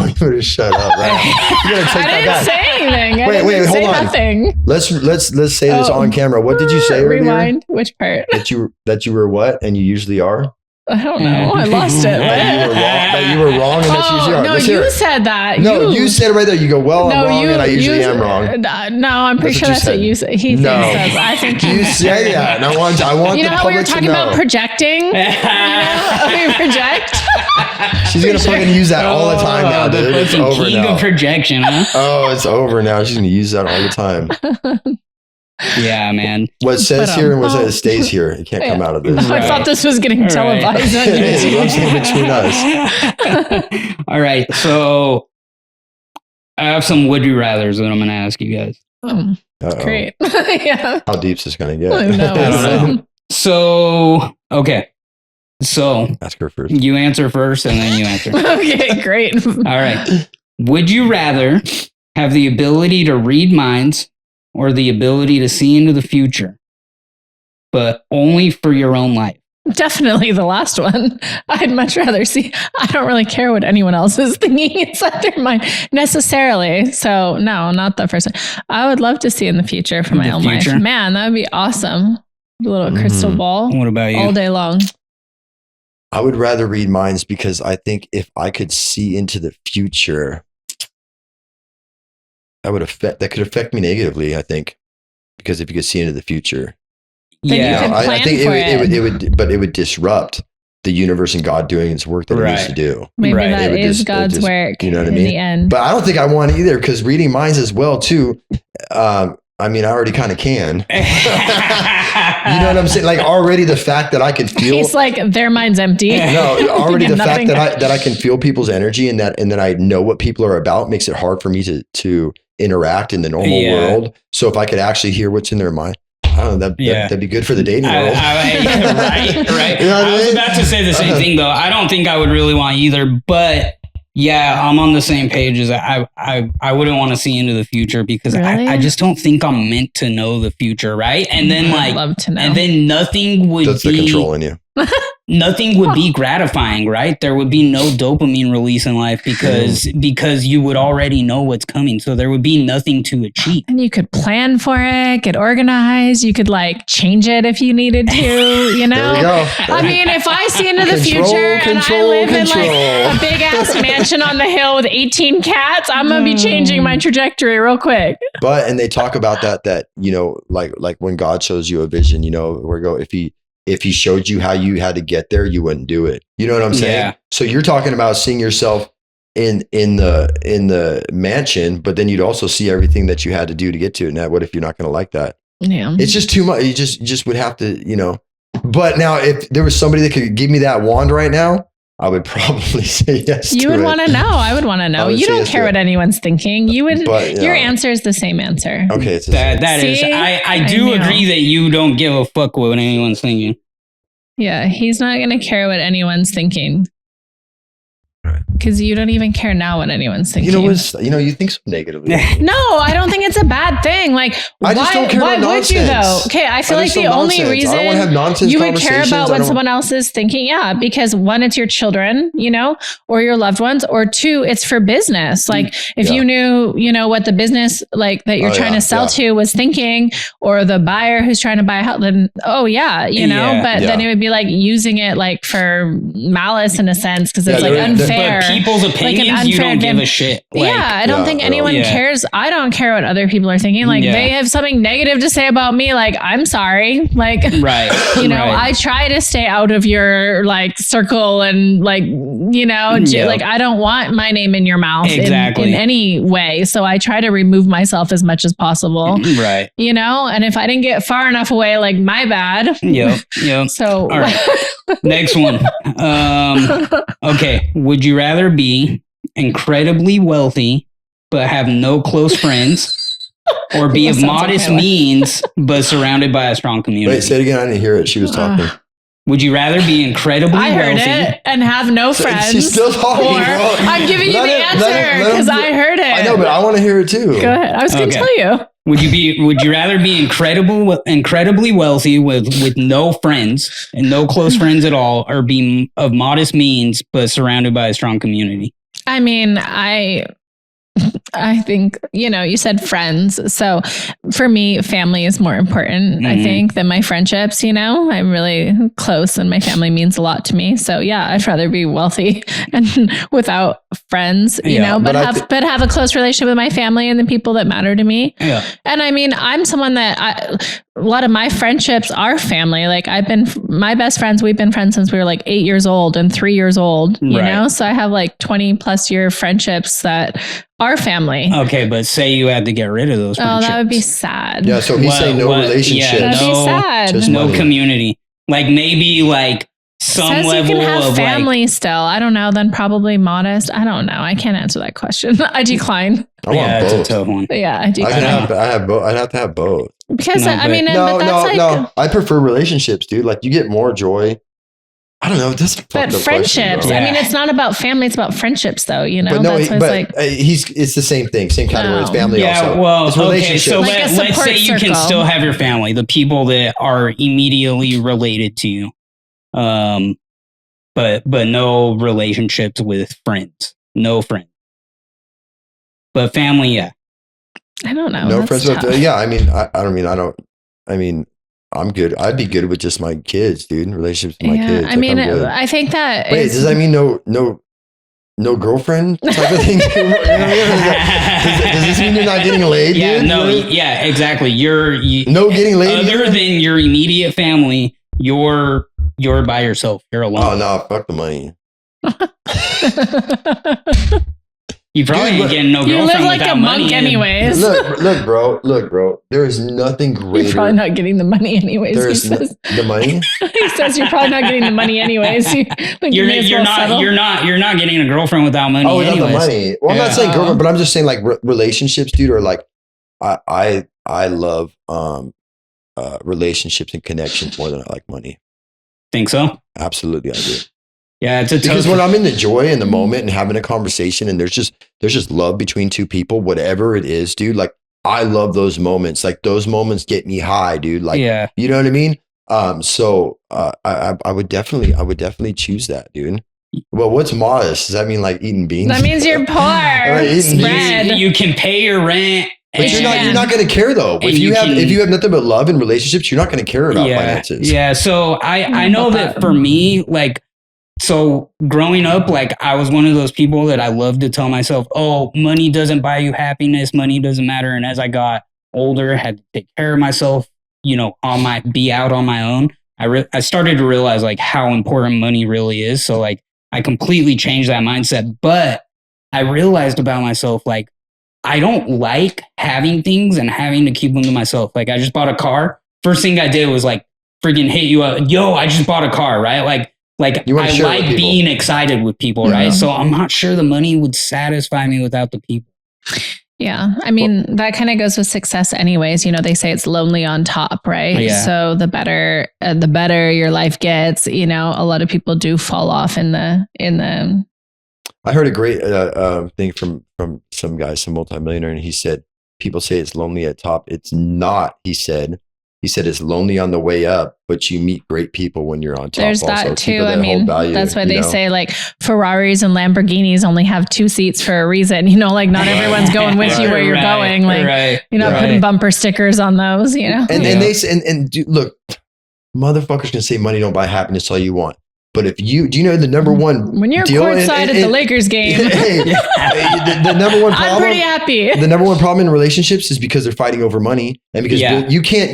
you better shut up, right? You gotta take I didn't say anything. Wait, hold on. Nothing. Let's say this on camera. What did you say earlier? Rewind. Which part? That you were what, and you usually are. I don't know. I lost it. That you were wrong, and that's usually are. No, you said that. No, you said it right there. You go, well, I'm wrong, and I usually am wrong. No, I'm pretty sure that's what you said. He says. I think you say that. And I want the public to know. You know how we were talking about projecting? We project. She's gonna fucking use that all the time now, dude. It's over now. Projection, huh? Oh, it's over now. She's gonna use that all the time. Yeah, man. What says here and what says stays here. It can't come out of this. I thought this was getting televised. It's between us. All right. So I have some would you rathers that I'm going to ask you guys. Great. Yeah. How deep is this going to get? I don't know. So, okay. So ask her first. You answer first and then you answer. Okay, great. All right. Would you rather have the ability to read minds or the ability to see into the future, but only for your own life? Definitely the last one. I'd much rather see. I don't really care what anyone else is thinking inside their mind necessarily. So no, not the first one. I would love to see in the future for my own life. Man, that would be awesome. A little crystal ball. What about you? All day long. I would rather read minds, because I think if I could see into the future, that could affect me negatively, I think, because if you could see into the future, I think it would disrupt the universe and God doing its work that it needs to do. Maybe that is God's work. You know what I mean? The end. But I don't think I want it either, because reading minds as well too. I mean, I already kind of can. You know what I'm saying? Like, already the fact that I can feel. He's like, their mind's empty. No, already the fact that I can feel people's energy and that I know what people are about makes it hard for me to interact in the normal world. So if I could actually hear what's in their mind, I don't know, that'd be good for the dating world. Right. You know I was about to say the same thing though. I don't think I would really want either, but Yeah, I'm on the same page as I wouldn't want to see into the future because Really? I just don't think I'm meant to know the future, right? And then I'd love to know. and then nothing would That's the control in you. nothing would be gratifying, right? There would be no dopamine release in life because you would already know what's coming. So there would be nothing to achieve. And you could plan for it, get organized. You could like change it if you needed to, you know? There we go. I mean, if I see into the future and I live in like a big ass mansion on the hill with 18 cats, I'm going to be changing my trajectory real quick. But, and they talk about that, you know, like when God shows you a vision, you know, if he showed you how you had to get there, you wouldn't do it. You know what I'm saying? Yeah. So you're talking about seeing yourself in the mansion, but then you'd also see everything that you had to do to get to it. Now, what if you're not going to like that? Yeah. It's just too much. You just would have to, you know. But now, if there was somebody that could give me that wand right now, I would probably say yes. You would want to know. I would want to know. You don't care what anyone's thinking. You would. But, your answer is the same answer. Okay, it's that is. I do agree that you don't give a fuck what anyone's thinking. Yeah, he's not going to care what anyone's thinking. Because you don't even care now what anyone's thinking. You think so negatively. No, I don't think it's a bad thing. Like, I just don't care why about would you though? nonsense. Okay, I feel like the only reason I don't want to have nonsense you would care about what conversations. someone else is thinking, yeah, because one, it's your children, you know, or your loved ones, or two, it's for business. Like, if you knew, you know, what the business like that you're trying to sell to was thinking, or the buyer who's trying to buy a house, then you know, but then it would be like using it like for malice in a sense because it's like unfair. But people's opinions, you don't give a shit. Like, I don't think anyone cares. I don't care what other people are thinking. Like they have something negative to say about me. Like, I'm sorry. Like, you know, I try to stay out of your like circle and like, you know, like I don't want my name in your mouth in any way. So I try to remove myself as much as possible. Right. You know, and if I didn't get far enough away, like my bad. Yep. So all right. Next one. Okay. Would you rather be incredibly wealthy but have no close friends, or be of modest means but surrounded by a strong community? Wait, say it again. I didn't hear it. She was talking. Would you rather be incredibly wealthy? I heard it and have no friends. She's still talking. Or I'm giving you the answer because I heard it. I know, but I want to hear it too. Go ahead. I was going to tell you. Would you rather be incredibly wealthy with no friends and no close friends at all, or be of modest means but surrounded by a strong community? I mean, I think, you know, you said friends. So for me, family is more important, I think, than my friendships. You know, I'm really close and my family means a lot to me. So yeah, I'd rather be wealthy and without friends, you know, but have a close relationship with my family and the people that matter to me. Yeah. And I mean, I'm someone that a lot of my friendships are family. Like my best friends, we've been friends since we were like 8 years old and 3 years old, you know? So I have like 20 plus year friendships that are family. Okay. But say you had to get rid of those friendships. Oh, that would be sad. Yeah. So he's saying no relationship. That'd be sad. Just no community. Like maybe like some level you can have of family like, still. I don't know. Then probably modest. I don't know. I can't answer that question. I decline. I want both. It's a tough one. Yeah, I decline. I have both. I'd have to have both. Because no. I prefer relationships, dude. Like you get more joy. I don't know. That's but friendships. I mean, it's not about family. It's about friendships, though. You know. But no, it's it's the same thing. Same category. It's family. Yeah. Also. Well, it's okay. So like let's say you can still have your family, the people that are immediately related to you, but no relationships with friends. No friends. But family, yeah. I don't know. No friends with I mean, I'm good. I'd be good with just my kids, dude. Relationships with my kids. I mean, I think that. Wait, does that mean no girlfriend type of thing? Does this mean you're not getting laid? Yeah, dude? no, yeah, exactly. No getting laid. Other than your immediate family, you're by yourself. You're alone. Oh no, fuck the money. You probably ain't getting no girlfriend. You live like without a monk, money anyways. Look, bro. There is nothing greater. You're probably not getting the money, anyways. The money. He says you're probably not getting the money, anyways. You're not getting a girlfriend without money. Oh, without anyways. the money. Well, I'm not saying girlfriend, but I'm just saying like relationships, dude. Or like, I love relationships and connections more than I like money. Think so? Absolutely, I do. Yeah, it's a because when I'm in the joy in the moment and having a conversation and there's just love between two people, whatever it is, dude, like I love those moments. Like those moments get me high, dude. Like, you know what I mean? So I would definitely choose that, dude. Well, what's modest? Does that mean like eating beans? That means you're poor. Spread. You can pay your rent. But you're not going to care though. If you have nothing but love in relationships, you're not going to care about finances. Yeah. So I know that for me, like, so growing up, like I was one of those people that I loved to tell myself, oh, money doesn't buy you happiness. Money doesn't matter. And as I got older, had to take care of myself, you know, be out on my own. I started to realize like how important money really is. So like I completely changed that mindset, but I realized about myself, like, I don't like having things and having to keep them to myself. Like I just bought a car. First thing I did was like freaking hit you up. Yo, I just bought a car, right? Like I like being excited with people, right? So I'm not sure the money would satisfy me without the people. Yeah. I mean, that kind of goes with success anyways. You know, they say it's lonely on top, right? Yeah. So the better your life gets, you know, a lot of people do fall off in the. I heard a great thing from some guy, some multimillionaire, and he said, people say it's lonely at top. It's not, he said it's lonely on the way up, but you meet great people when you're on top. There's also. that too. I mean, that's why they say like Ferraris and Lamborghinis only have 2 seats for a reason. You know, like not everyone's going with you where you're going. Like you're not putting bumper stickers on those. You know, and they say, and look, motherfuckers can say money don't buy happiness all you want. But do you know the number one when you're courtside at the Lakers game, the number one problem, I'm pretty happy. The number one problem in relationships is because they're fighting over money, and because you can't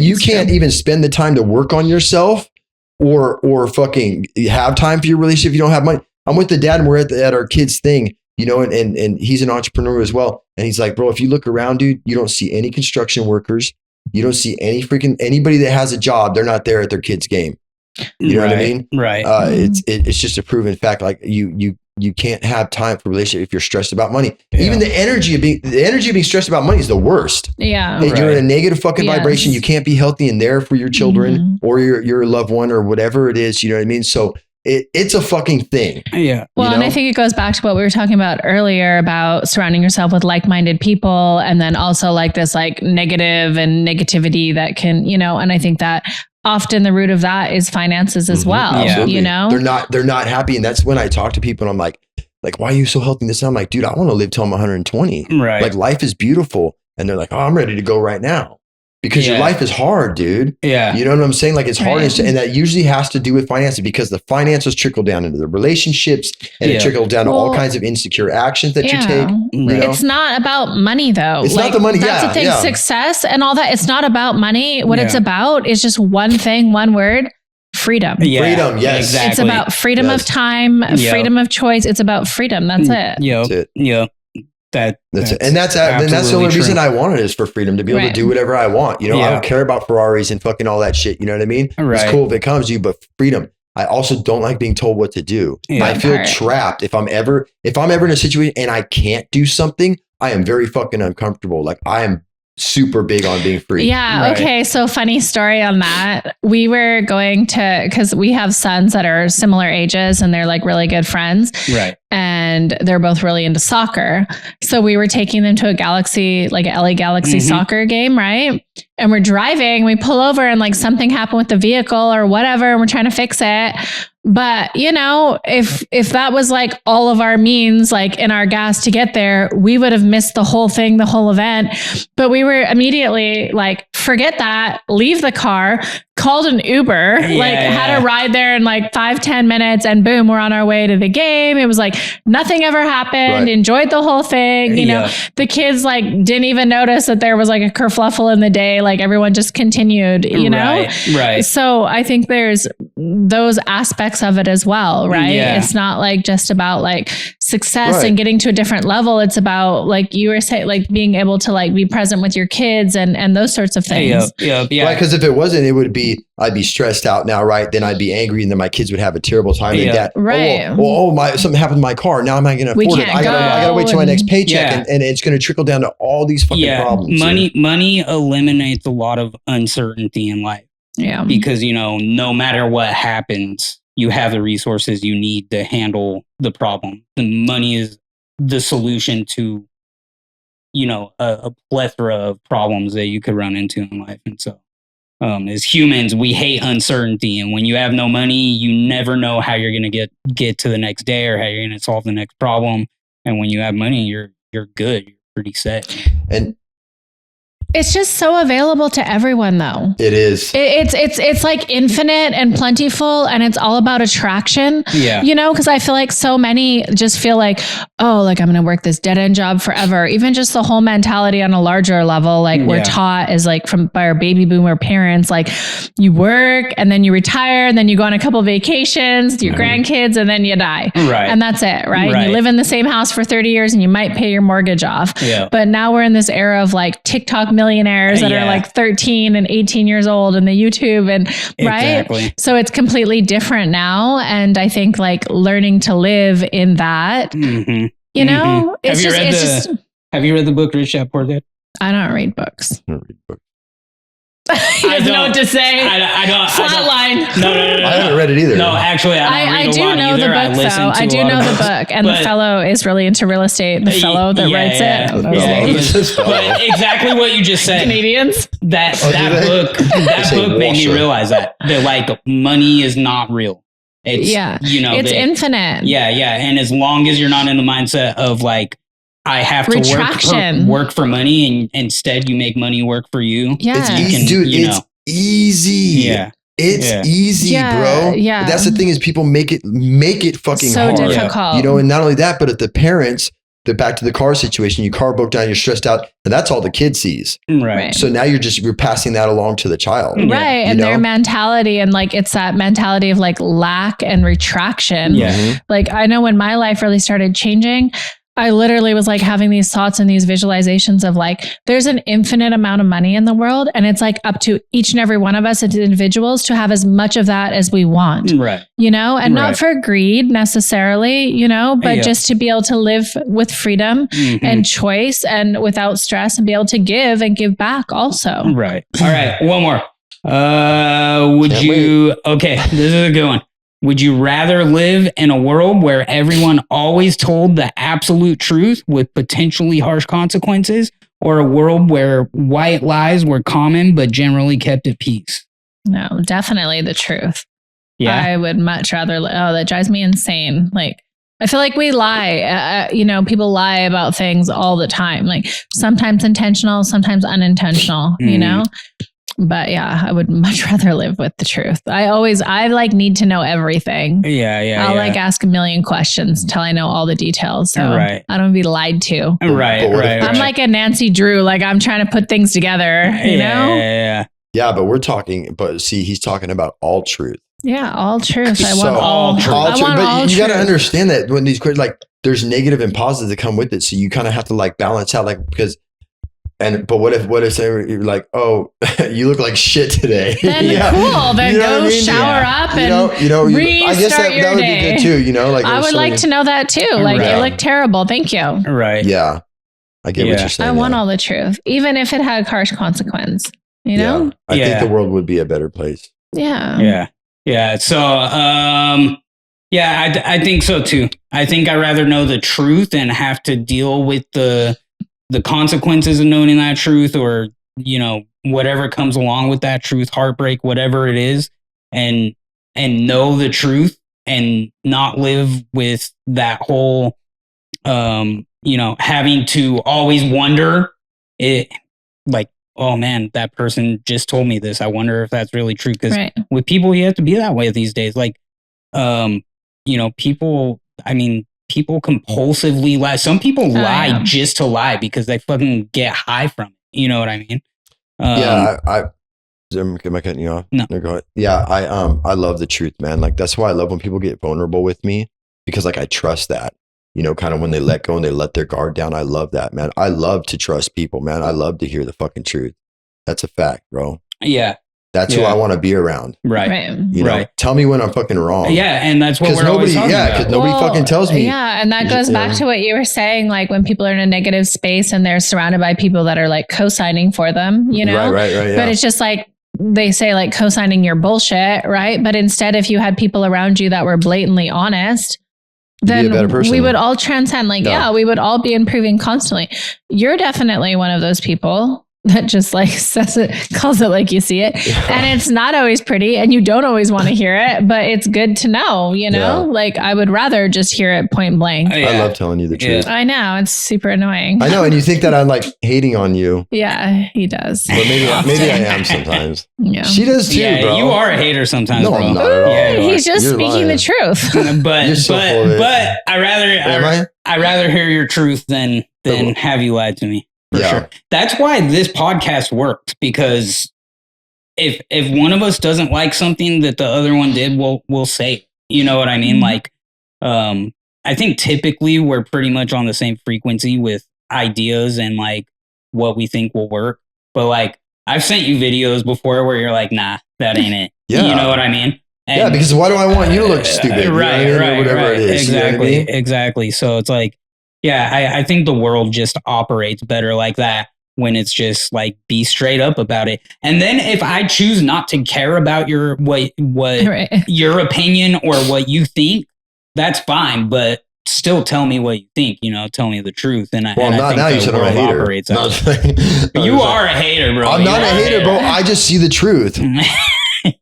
even spend the time to work on yourself or fucking have time for your relationship if you don't have money. I'm with the dad and we're at our kids thing, you know, and he's an entrepreneur as well. And he's like, bro, if you look around, dude, you don't see any construction workers. You don't see anybody that has a job. They're not there at their kids' game. You know what I mean? Right. It's just a proven fact. Like you can't have time for a relationship if you're stressed about money. Yeah. Even the energy of being stressed about money is the worst. Yeah. You're in a negative fucking vibration. You can't be healthy and there for your children or your loved one or whatever it is. You know what I mean? So it's a fucking thing. Yeah. Well, and I think it goes back to what we were talking about earlier about surrounding yourself with like-minded people, and then also like this like negative and negativity that can, you know, and I think that often the root of that is finances as well. Yeah. You know, they're not happy. And that's when I talk to people and I'm like, why are you so healthy? This, I'm like, dude, I want to live till I'm 120. Right. Like life is beautiful. And they're like, oh, I'm ready to go right now. Because your life is hard, dude. Yeah. You know what I'm saying? Like it's hard. And that usually has to do with finances because the finances trickle down into the relationships and it trickles down to all kinds of insecure actions that you take. You know? It's not about money though. It's not the money. That's the thing. Success and all that. It's not about money. What it's about is just one thing, one word. Freedom. Yeah, freedom. Yes. Exactly. It's about freedom of time, freedom of choice. It's about freedom. That's it. Yeah. That's it. Yeah. That's it. And that's the only reason I wanted is for freedom to be able to do whatever I want. You know, I don't care about Ferraris and fucking all that shit. You know what I mean? It's cool if it comes to you, but freedom. I also don't like being told what to do. Yeah. I feel trapped if I'm ever in a situation and I can't do something. I am very fucking uncomfortable. Like I am super big on being free. Yeah. Right. Okay. So funny story on that. We were going to, cause we have sons that are similar ages and they're like really good friends. Right. And they're both really into soccer. So we were taking them to a Galaxy, like a LA Galaxy soccer game. Right. And we're driving, we pull over and like something happened with the vehicle or whatever. And we're trying to fix it. But you know, if that was like all of our means, like in our gas to get there, we would have missed the whole thing, the whole event. But we were immediately like, forget that, leave the car, called an Uber, had a ride there in like 5-10 minutes and boom, we're on our way to the game. It was like nothing ever happened, enjoyed the whole thing. You know, the kids like didn't even notice that there was like a kerfluffle in the day. Like everyone just continued, you know? Right. So I think there's those aspects of it as well, right? Yeah. It's not like just about like success and getting to a different level. It's about like you were saying, like being able to like be present with your kids and those sorts of things. Yeah. Right. Because if it wasn't, it would be, I'd be stressed out now, right? Then I'd be angry and then my kids would have a terrible time. And dad, something happened to my car. Now I'm not going to afford it. I gotta wait till my next paycheck and it's going to trickle down to all these fucking problems. Money eliminates a lot of uncertainty in life. Yeah. Because, you know, no matter what happens, you have the resources you need to handle the problem. The money is the solution to, a plethora of problems that you could run into in life. And so, as humans, we hate uncertainty. And when you have no money, you never know how you're going to get to the next day or how you're going to solve the next problem. And when you have money, you're good. You're pretty set. And it's just so available to everyone, though. it is. It's like infinite and plentiful, and it's all about attraction. Yeah. Because I feel like so many just feel like, oh, like I'm going to work this dead end job forever. Even just the whole mentality on a larger level, like we're taught is like by our baby boomer parents, like you work and then you retire and then you go on a couple of vacations with your grandkids and then you die. Right. And that's it. Right. And you live in the same house for 30 years and you might pay your mortgage off. Yeah. But now we're in this era of like TikTok millionaires that are like 13 and 18 years old and the YouTube and right. So it's completely different now. And I think like learning to live in that, have you read the book Rich Dad Poor Dad? I don't read books. I don't read books. He doesn't know what to say. I don't. Flatline. No. I haven't read it either. No, actually, I do know the book, though. I do know the book. And the fellow is really into real estate. The fellow that writes it. But exactly what you just said. Canadians. That book made me realize that like money is not real. It's, it's infinite. Yeah. And as long as you're not in the mindset of like, I have to work for money, and instead you make money work for you. Yeah. It's easy, dude. It's easy. Yeah. It's easy, bro. Yeah. That's the thing is people make it fucking so hard. difficult. And not only that, but at the parents, back to the car situation, your car broke down, you're stressed out, and that's all the kid sees. Right. So now you're passing that along to the child. Right. And their mentality, and like it's that mentality of like lack and retraction. Yeah. Mm-hmm. Like I know when my life really started changing, I literally was like having these thoughts and these visualizations of like, there's an infinite amount of money in the world. And it's like up to each and every one of us as individuals to have as much of that as we want. Right. And not for greed necessarily, but just to be able to live with freedom and choice and without stress and be able to give and give back also. Right. All right. One more. Okay, this is a good one. Would you rather live in a world where everyone always told the absolute truth with potentially harsh consequences, or a world where white lies were common but generally kept at peace? No, definitely the truth. Yeah. I would much rather, that drives me insane. Like, I feel like we lie, people lie about things all the time, like sometimes intentional, sometimes unintentional, But yeah, I would much rather live with the truth. I like need to know everything. Yeah. I'll like ask a million questions until I know all the details. So I don't want to be lied to. Right. I'm like a Nancy Drew, like I'm trying to put things together, you know? Yeah, but he's talking about all truth. Yeah, all truth. I want all truth. But you got to understand that when these questions, like there's negative and positive that come with it. So you kind of have to like balance out, like, because but what if you're like, oh, you look like shit today? Then cool. Then go shower up and I guess that would be good too. Like I would like to know that too. Like you look terrible. Thank you. Right. Yeah. I get what you're saying. I want all the truth, even if it had harsh consequence. I think the world would be a better place. Yeah. So, I think so too. I think I'd rather know the truth and have to deal with the consequences of knowing that truth, or, whatever comes along with that truth, heartbreak, whatever it is, and know the truth and not live with that whole, having to always wonder it, like, oh man, that person just told me this. I wonder if that's really true. Because with people, you have to be that way these days. Like, people compulsively lie. Some people lie just to lie because they fucking get high from it. You know what I mean? Am I cutting you off? No. Go ahead. Yeah, I love the truth, man. Like that's why I love when people get vulnerable with me, because like I trust that. Kind of when they let go and they let their guard down. I love that, man. I love to trust people, man. I love to hear the fucking truth. That's a fact, bro. Yeah. That's who I want to be around. Right. Tell me when I'm fucking wrong. Yeah. And that's what we're always talking about. Because nobody fucking tells me. Yeah. And that goes back to what you were saying, like when people are in a negative space and they're surrounded by people that are like co-signing for them, Right. Yeah. But it's just like, they say like co-signing your bullshit, right? But instead, if you had people around you that were blatantly honest, then we would all transcend. Like, we would all be improving constantly. You're definitely one of those people that just like says it, calls it like you see it. And it's not always pretty and you don't always want to hear it, but it's good to know, you know, like I would rather just hear it point blank. I love telling you the truth. I know. It's super annoying. I know. And you think that I'm like hating on you. Yeah, he does. But maybe I am sometimes. Yeah. She does too, bro. You are a hater sometimes, no, bro. I'm not at all. Yeah, he's just You're speaking lying. the truth. but I rather hear your truth than have you lied to me. For sure. That's why this podcast worked, because if one of us doesn't like something that the other one did, we'll say it. You know what I mean? Like, I think typically we're pretty much on the same frequency with ideas and like what we think will work. But like, I've sent you videos before where you're like, nah, that ain't it. Yeah. You know what I mean? And, because why do I want you to look stupid? Right, you know what I mean? right, Or whatever right. it is. Exactly, You know what I mean? exactly. So it's like, I think the world just operates better like that when it's just like be straight up about it. And then if I choose not to care about your your opinion or what you think, that's fine. But still tell me what you think. You know, tell me the truth. And I think now you said I'm a hater. operates you are a hater, bro. I'm not a hater, bro. I just see the truth. You know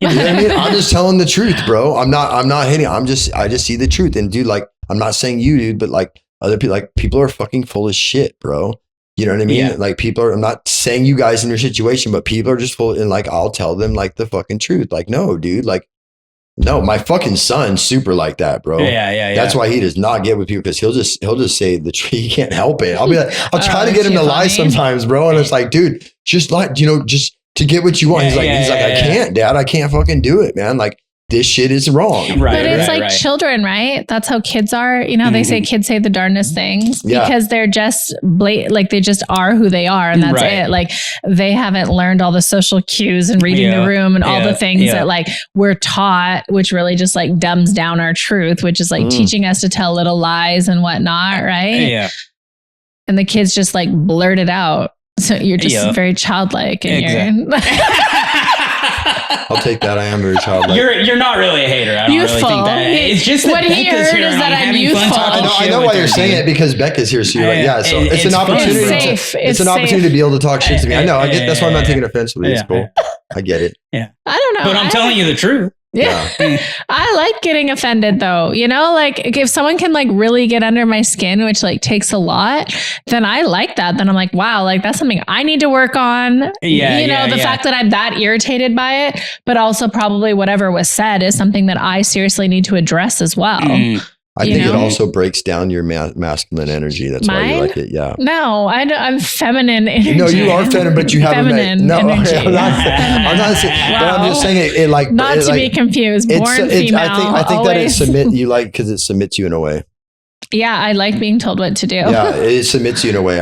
what I mean? I'm just telling the truth, bro. I'm not hating. I just see the truth. And dude, like, I'm not saying you, dude, but like other people, like people are fucking full of shit, bro. You know what I mean? Yeah. Like I'm not saying you guys in your situation, but people are just full. And like, I'll tell them like the fucking truth. Like, no, dude, like, no, my fucking son's super like that, bro. Yeah. That's why he does not get with people, because he'll just say the truth. He can't help it. I'll be like, I'll try to get him to lie sometimes, bro. And it's like, dude, just like, just to get what you want. He's like, I can't, Dad. I can't fucking do it, man. Like, this shit is wrong. Right, but it's like children, right? That's how kids are. You know, they say kids say the darndest things because they're just like they just are who they are, and that's it. Like they haven't learned all the social cues and reading the room and all the things that like we're taught, which really just like dumbs down our truth, which is like teaching us to tell little lies and whatnot, right? Yeah. And the kids just like blurt it out. So you're just very childlike, and you're I'll take that. I am very childlike. You're not really a hater. I don't really think that. It's just that what he Becca's heard here is and that I'm having youthful. fun talking I know why you're saying it, because Becca's here. So you're like, so it's an opportunity. It's an opportunity to be able to talk shit to me. I know. I get. That's why I'm not taking offense with it. It's cool. I get it. Yeah. I don't know. But I'm telling you the truth. Yeah. I like getting offended though. You know, like if someone can like really get under my skin, which like takes a lot, then I like that. Then I'm like, wow, like that's something I need to work on. You know, the fact that I'm that irritated by it, but also probably whatever was said is something that I seriously need to address as well. I think it also breaks down your masculine energy. That's why you like it. Yeah. No, I'm feminine energy. No, you are feminine, but you haven't met. No, energy. I'm not saying, but I'm just saying it like not to be confused. Born female. I think always. that because it submits you in a way. Yeah, I like being told what to do. Yeah, it submits you in a way.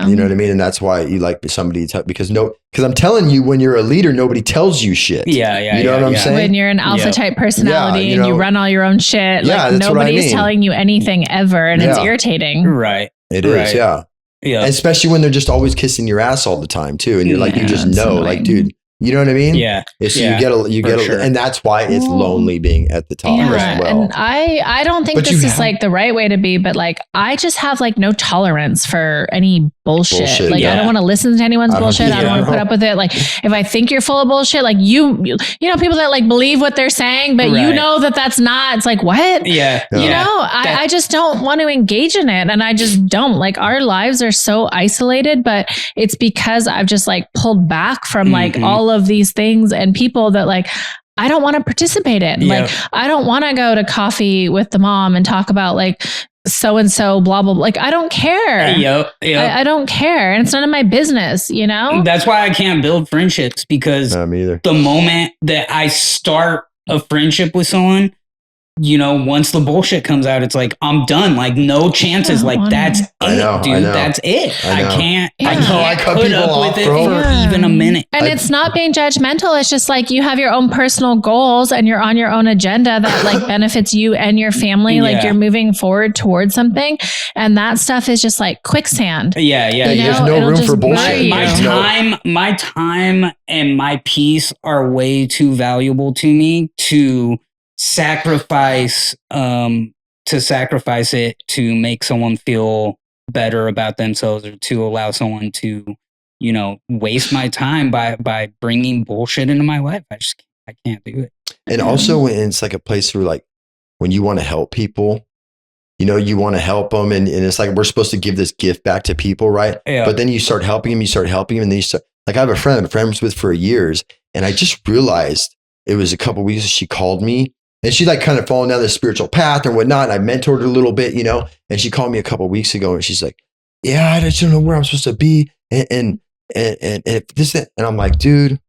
You know what I mean? And that's why you like somebody because I'm telling you, when you're a leader, nobody tells you shit. Yeah. You know what I'm saying? When you're an alpha type personality and you run all your own shit, like nobody's telling you anything ever, and it's irritating. Right. It is, yeah. And especially when they're just always kissing your ass all the time too, and you're like, you just know, annoying. like, dude. You know what I mean? Yeah. So you get and that's why it's lonely being at the top as well. And I don't think this is like the right way to be, but like I just have like no tolerance for any bullshit. Like I don't want to listen to anyone's bullshit. I don't want to put up with it. Like if I think you're full of bullshit, like you know, people that like believe what they're saying, but you know that that's not. It's like what? Yeah. You know, I just don't want to engage in it, and I just don't. Like our lives are so isolated, but it's because I've just like pulled back from like all of these things and people that like I don't want to participate in. Like I don't want to go to coffee with the mom and talk about like so and so blah blah blah. Like I don't care. I don't care, and it's none of my business. You know. That's why I can't build friendships, because me either. The moment that I start a friendship with someone, once the bullshit comes out, it's like, I'm done. Like, no chances. Like, that's it, dude. That's it. I can't cut put people up off, with it bro. for even a minute. And it's not being judgmental. It's just like you have your own personal goals and you're on your own agenda that like benefits you and your family. Like you're moving forward towards something. And that stuff is just like quicksand. Yeah. There's no room for bullshit. My time and my peace are way too valuable to me to sacrifice it to make someone feel better about themselves, or to allow someone to waste my time by bringing bullshit into my life. I can't do it. And also when it's like a place where like when you want to help people, you want to help them, and it's like we're supposed to give this gift back to people, right? But then you start helping them, and then you start, like, I have a friend I've been friends with for years, and I just realized it was a couple of weeks she called me. And she like kind of fallen down this spiritual path and whatnot. And I mentored her a little bit, and she called me a couple of weeks ago and she's like, yeah, I just don't know where I'm supposed to be. And this, and I'm like, dude,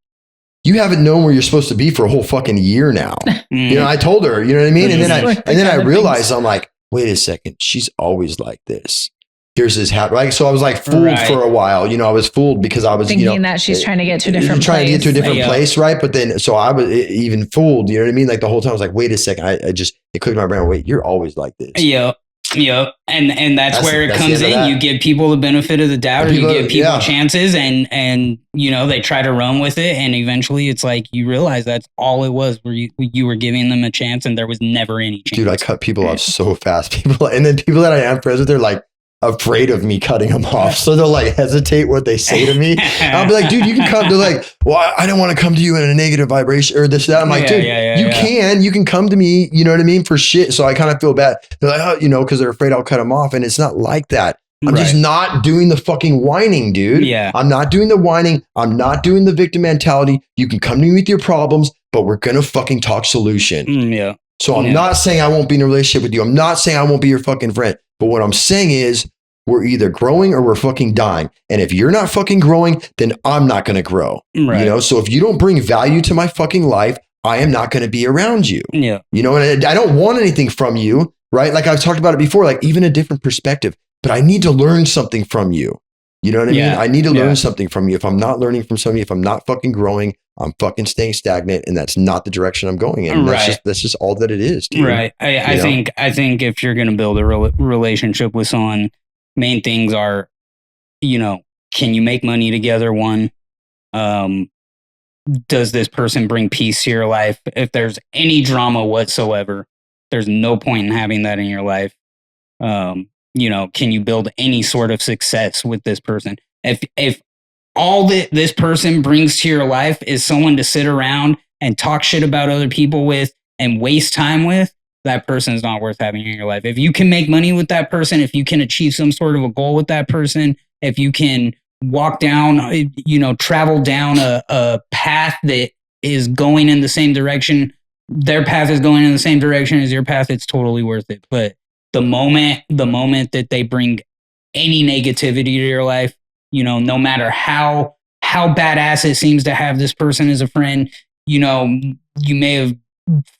you haven't known where you're supposed to be for a whole fucking year now. I told her, you know what I mean? And then I realized, I'm like, wait a second. She's always like this. Here's this hat, right? So I was like fooled for a while. I was fooled because I was thinking that she's trying to get to a different to get to a different place, right? But then, so I was even fooled. You know what I mean? Like the whole time, I was like, wait a second. It clicked in my brain. Wait, you're always like this. Yeah. And that's where it comes in. You give people the benefit of the doubt, or you give people chances, and they try to run with it, and eventually it's like you realize that's all it was. Where you were giving them a chance, and there was never any chance. Dude, I cut people off so fast. And then people that I am friends with, they're like afraid of me cutting them off. So they'll like hesitate what they say to me. I'll be like, dude, you can come. They're like, well, I don't want to come to you in a negative vibration or this, that. I'm like, dude, you can come to me, you know what I mean? For shit. So I kind of feel bad. They're like, oh, cause they're afraid I'll cut them off. And it's not like that. I'm just not doing the fucking whining, dude. Yeah. I'm not doing the whining. I'm not doing the victim mentality. You can come to me with your problems, but we're going to fucking talk solution. So I'm not saying I won't be in a relationship with you. I'm not saying I won't be your fucking friend. But what I'm saying is we're either growing or we're fucking dying. And if you're not fucking growing, then I'm not going to grow. Right. So if you don't bring value to my fucking life, I am not going to be around you. Yeah. And I don't want anything from you, right? Like I've talked about it before, like even a different perspective, but I need to learn something from you. You know what I mean? I need to learn something from you. If I'm not learning from somebody, if I'm not fucking growing, I'm fucking staying stagnant, and that's not the direction I'm going in. That's just all that it is, dude. Right. I think if you're going to build a relationship with someone, main things are, can you make money together? One, does this person bring peace to your life? If there's any drama whatsoever, there's no point in having that in your life. Can you build any sort of success with this person? If all that this person brings to your life is someone to sit around and talk shit about other people with and waste time with, that person is not worth having in your life. If you can make money with that person, if you can achieve some sort of a goal with that person, if you can walk down, travel down a path that is going in the same direction, their path is going in the same direction as your path, it's totally worth it. But the moment that they bring any negativity to your life, no matter how badass it seems to have this person as a friend, you may have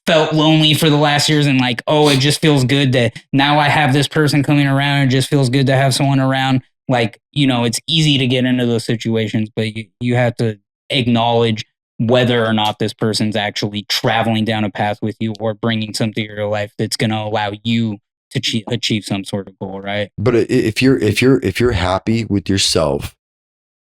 felt lonely for the last years and like, oh, it just feels good that now I have this person coming around. It just feels good to have someone around. Like, it's easy to get into those situations, but you have to acknowledge whether or not this person's actually traveling down a path with you or bringing something to your life that's going to allow you to achieve some sort of goal, right? But if you're happy with yourself,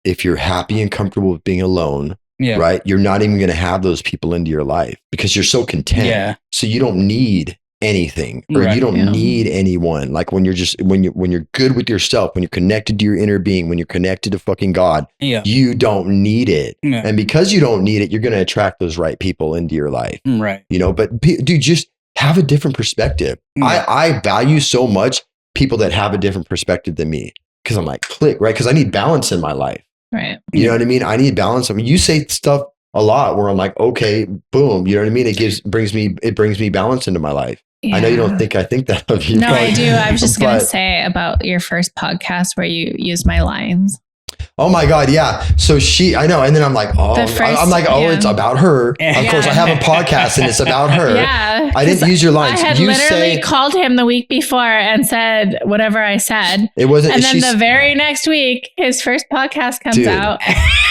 if you're happy and comfortable with being alone, right, you're not even going to have those people into your life because you're so content. Yeah. So you don't need anything, or you don't need anyone. Like when you're good with yourself, when you're connected to your inner being, when you're connected to fucking God, you don't need it. Yeah. And because you don't need it, you're going to attract those right people into your life. Right. But dude, just have a different perspective. Yeah. I value so much people that have a different perspective than me, because I'm like, click, right? Because I need balance in my life. Right. You know what I mean? I need balance. I mean, you say stuff a lot where I'm like, okay, boom. You know what I mean? It brings me balance into my life. Yeah. I know you don't think I think that of you. No, I do. I was just going to say about your first podcast where you used my lines. Oh my God, yeah. So I know, and then I'm like, it's about her. Of course, I have a podcast and it's about her. Yeah, I didn't use your lines. I had literally called him the week before and said whatever I said. It wasn't. And then the very next week, his first podcast comes out.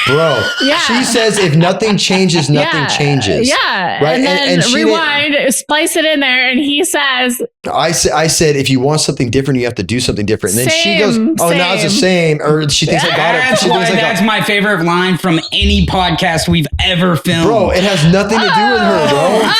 Bro, she says if nothing changes, nothing changes. Yeah, right. And then rewind, splice it in there, and he says, I said, if you want something different, you have to do something different. And then she goes, oh, now it's the same. Or she thinks I got it. That's my favorite line from any podcast we've ever filmed. Bro, it has nothing to do with her, bro.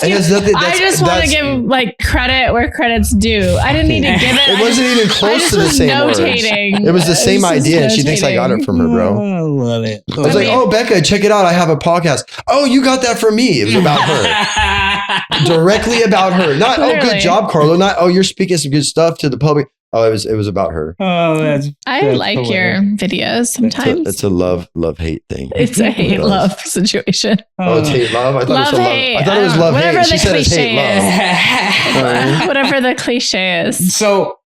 It has nothing. I just want to give like credit where credit's due. I didn't need to give it. It wasn't even close to the same words. It was the same idea, and she thinks I got it from her, bro. I love it. I was like, oh, Becca, check it out. I have a podcast. Oh, you got that from me. It was about her. Directly about her. Not, oh, good job, Carlo. Not, oh, you're speaking some good stuff to the public. Oh, it was about her. Oh, I like hilarious. Your videos sometimes. It's a love-hate thing. It's a hate-love situation. Oh, it's hate-love? I thought it was love-hate. She said it's hate-love. Whatever the cliche is. So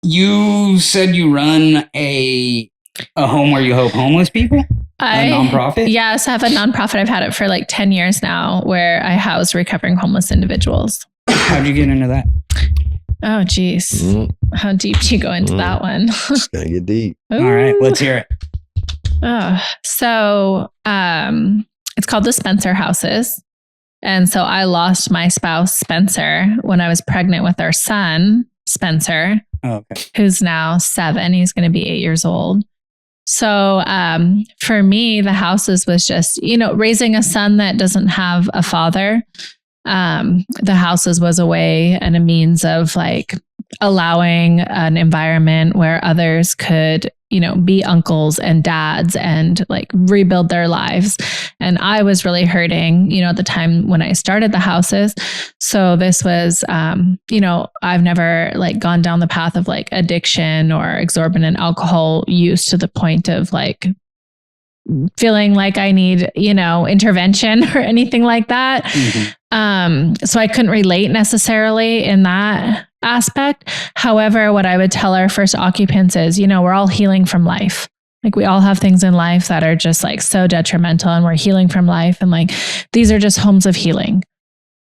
you said you run a home where you help homeless people? A nonprofit? Yes, I have a nonprofit. I've had it for like 10 years now where I house recovering homeless individuals. How'd you get into that? Oh, geez. How deep do you go into that one? It's going to get deep. All right, let's hear it. So it's called the Spencer Houses. And so I lost my spouse, Spencer, when I was pregnant with our son, Spencer, who's now 7. He's going to be 8 years old. So for me, the houses was just, raising a son that doesn't have a father. The houses was a way and a means of like allowing an environment where others could, be uncles and dads and like rebuild their lives. And I was really hurting, at the time when I started the houses. So this was, I've never like gone down the path of like addiction or exorbitant alcohol use to the point of like feeling like I need, intervention or anything like that. So I couldn't relate necessarily in that aspect. However, what I would tell our first occupants is, we're all healing from life. Like we all have things in life that are just like so detrimental and we're healing from life. And like, these are just homes of healing.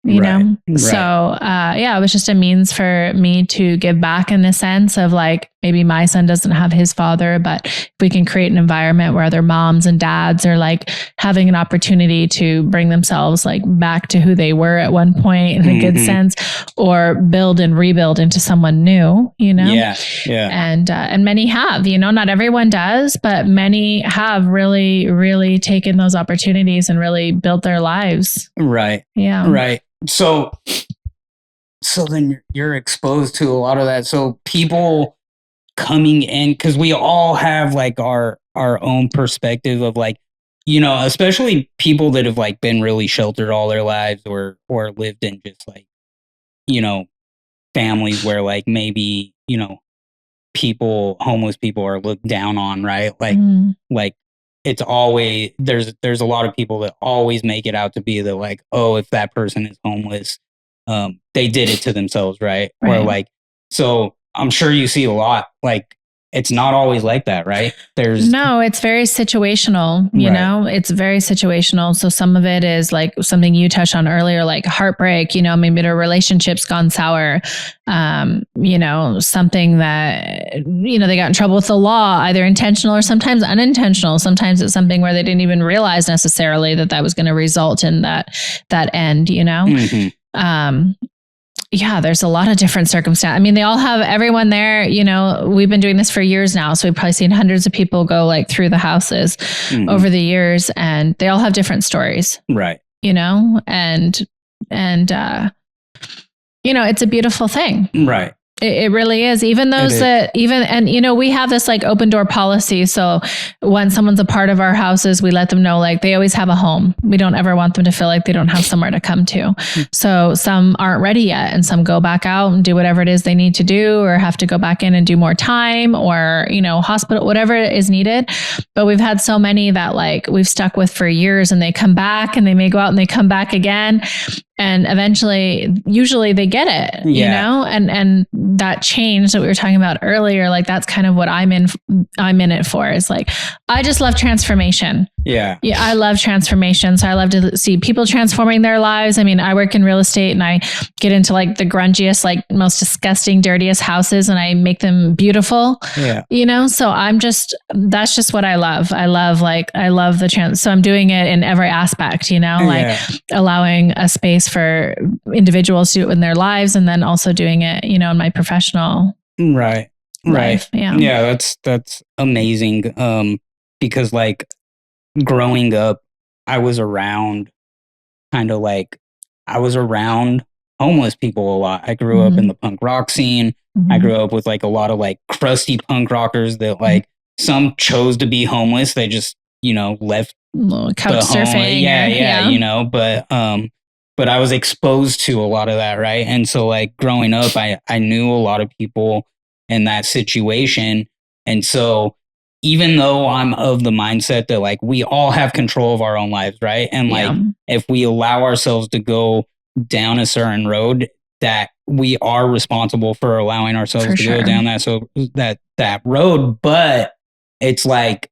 You know? So, it was just a means for me to give back in the sense of like, maybe my son doesn't have his father, but if we can create an environment where other moms and dads are like having an opportunity to bring themselves like back to who they were at one point in a good sense, or build and rebuild into someone new, Yeah. And many have, not everyone does, but many have really, really taken those opportunities and really built their lives. Right. Yeah. Right. So then you're exposed to a lot of that. So people coming in, because we all have like our own perspective of like, especially people that have like been really sheltered all their lives or lived in just like, families where like maybe, homeless people are looked down on, right? Like it's always, there's a lot of people that always make it out to be the like, oh, if that person is homeless, they did it to themselves, right? Or like, so I'm sure you see a lot, like it's not always like that, right? No, it's very situational, you know, it's very situational. So some of it is like something you touched on earlier, like heartbreak, maybe their relationship's gone sour, something that, they got in trouble with the law, either intentional or sometimes unintentional. Sometimes it's something where they didn't even realize necessarily that was going to result in that end, Yeah, there's a lot of different circumstances. I mean, they all have everyone there, we've been doing this for years now. So we've probably seen hundreds of people go like through the houses over the years, and they all have different stories. Right. And it's a beautiful thing. Right. It really is. Even those we have this like open door policy. So when someone's a part of our houses, we let them know, like they always have a home. We don't ever want them to feel like they don't have somewhere to come to. So some aren't ready yet, and some go back out and do whatever it is they need to do, or have to go back in and do more time, or, hospital, whatever is needed. But we've had so many that like we've stuck with for years, and they come back and they may go out and they come back again. And eventually, usually they get it, you Yeah. know, and that change that we were talking about earlier, like that's kind of what I'm in it for, is like, I just love transformation. Yeah. Yeah, I love transformation. So I love to see people transforming their lives. I mean, I work in real estate and I get into like the grungiest, like most disgusting, dirtiest houses and I make them beautiful. Yeah. You know, so that's just what I love. I love the so I'm doing it in every aspect, you know, like allowing a space for individuals to do it in their lives and then also doing it, you know, in my professional life. Yeah, that's amazing. Because like growing up, I was around homeless people a lot. I grew up in the punk rock scene. I grew up with like a lot of like crusty punk rockers that like some chose to be homeless. They just, you know, left couch surfing. You know, but I was exposed to a lot of that, right? And so like growing up, I knew a lot of people in that situation. And so even though I'm of the mindset that like we all have control of our own lives, right? And like if we allow ourselves to go down a certain road, that we are responsible for allowing ourselves to go down that road. But it's like